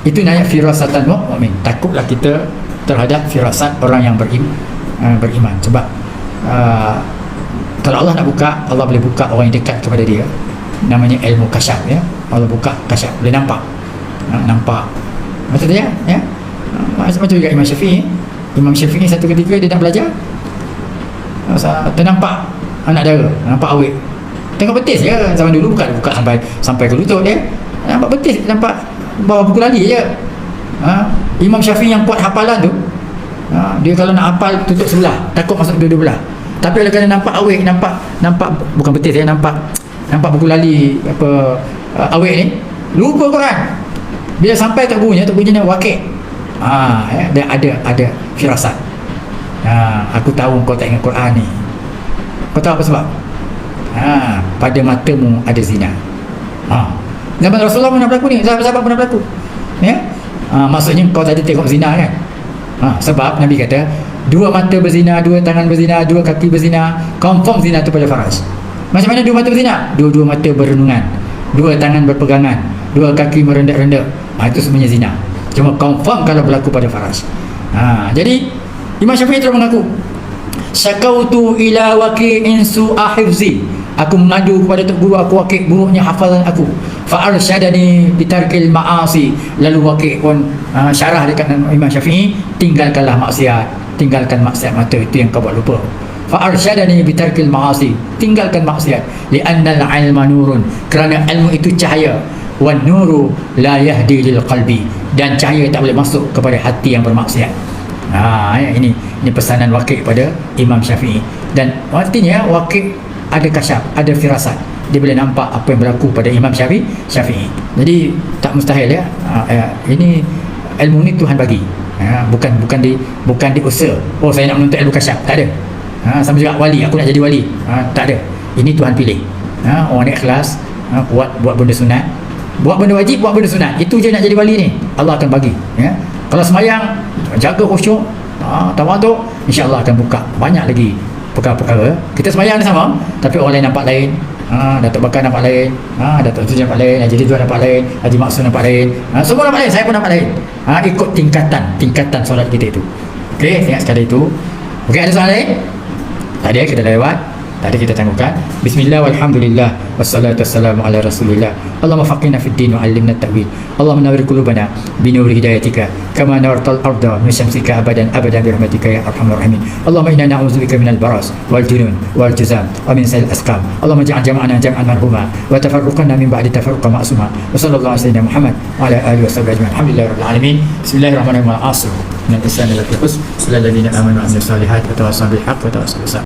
itu namanya firasatan mukmin. Takutlah kita terhadap firasat orang yang beriman. Sebab kalau Allah nak buka, Allah boleh buka orang yang dekat kepada dia. Namanya ilmu kasyaf Allah buka kasyaf, boleh nampak. Macam dia macam juga Imam Syafi'i. Imam Syafi'i satu ketika dia nak belajar, ternampak anak dara, nampak awet, tengok betis je. Zaman dulu buka sampai ke lutut dia, nampak betis, nampak bawah buku lali je. Imam Syafi'i yang kuat hafalan tu, dia kalau nak hafal tutup sebelah, takut masuk dua-dua belah. Tapi kalau nampak awet, nampak bukan betis nampak buku lali awet ni, lupa Quran. Bila sampai tak bunyinya wakil. Dia ada firasat. Aku tahu kau tak ingat Quran ni. Kau tahu apa sebab? Pada matamu ada zina. Zaman Rasulullah pernah berlaku ni, sahabat-sahabat pernah berlaku. Maksudnya kau tadi tengok zina kan? Sebab Nabi kata, dua mata berzina, dua tangan berzina, dua kaki berzina, confirm zina tu pada faraj. Macam mana dua mata berzina? Dua mata berenungan, dua tangan berpegangan, dua kaki merendak-rendak. Itu sebenarnya zina. Cuma confirm kalau berlaku pada faraj. Jadi Imam Syafi'i telah mengaku, syakautu ila waqi'in su'a hifzi. Aku mengadu kepada tok guru aku Waqi' buruknya hafalan aku. Fa arsyadani bitarkil ma'asi. Lalu Waqi' pun syarah dekat Imam Syafi'i, tinggalkanlah maksiat, tinggalkan maksiat mata itu yang kau buat lupa. Fa arsyadani bitarkil ma'asi, tinggalkan maksiat. Li'annal ilma nurun, kerana ilmu itu cahaya. Wan nuru la yahdi lil qalbi, dan cahaya tak boleh masuk kepada hati yang bermaksiat. Ini pesanan Waqi' pada Imam Syafi'i. Dan artinya Waqi' ada kasyaf, ada firasat. Dia boleh nampak apa yang berlaku pada Imam Syafi'i. Jadi tak mustahil ini ilmu ni Tuhan bagi. Bukan diusaha. Saya nak menuntut ilmu kasyaf, tak ada. Sama juga wali, aku nak jadi wali, tak ada. Ini Tuhan pilih. Orang ni ikhlas, buat benda sunat, buat benda wajib, buat benda sunat. Itu je nak jadi wali ni, Allah akan bagi. Kalau semayang, jaga khusyuk, tawaduk, insya-Allah akan buka banyak lagi perkara-perkara. Kita semayang ni sama, tapi orang lain nampak lain. Datuk Bakar nampak lain, Datuk Tuan nampak lain, Haji Ridwan nampak lain, Haji Maksud nampak lain, semua nampak lain, saya pun nampak lain. Ikut tingkatan solat kita itu. Okey, ingat sekali itu. Okey, ada soalan lain? Tadi kita dah lewat. Tadi kita tangguhkan. Bismillah walhamdulillah wassalatu wassalamu ala rasulillah. Allahumma faqihna fid din wa 'allimna at-ta'wil. Allahumma nawwir qulubana bi nuri hidayatika kama nawwartal arda min syamsika abadan bi rahmatika ya arhamar rahimin. Allahumma inna na'udzubika minal baras wal junun wal juzam wa min sa'il asqam. Allahumma ij'al jam'ana jam'an marhuma wa tafarruqana min ba'di tafarruqa ma'suma. Wa sallallahu alaihi wasallam Muhammad wa ala alihi washabbihi ajma'in. Alhamdulillahi rabbil alamin. Bismillahirrahmanirrahim. Al-'asr. Innal insana lafi khusr. Illal ladzina amanu wa 'amilus solihati wa tawassaw bil haqqi wa tawassaw bis sabr.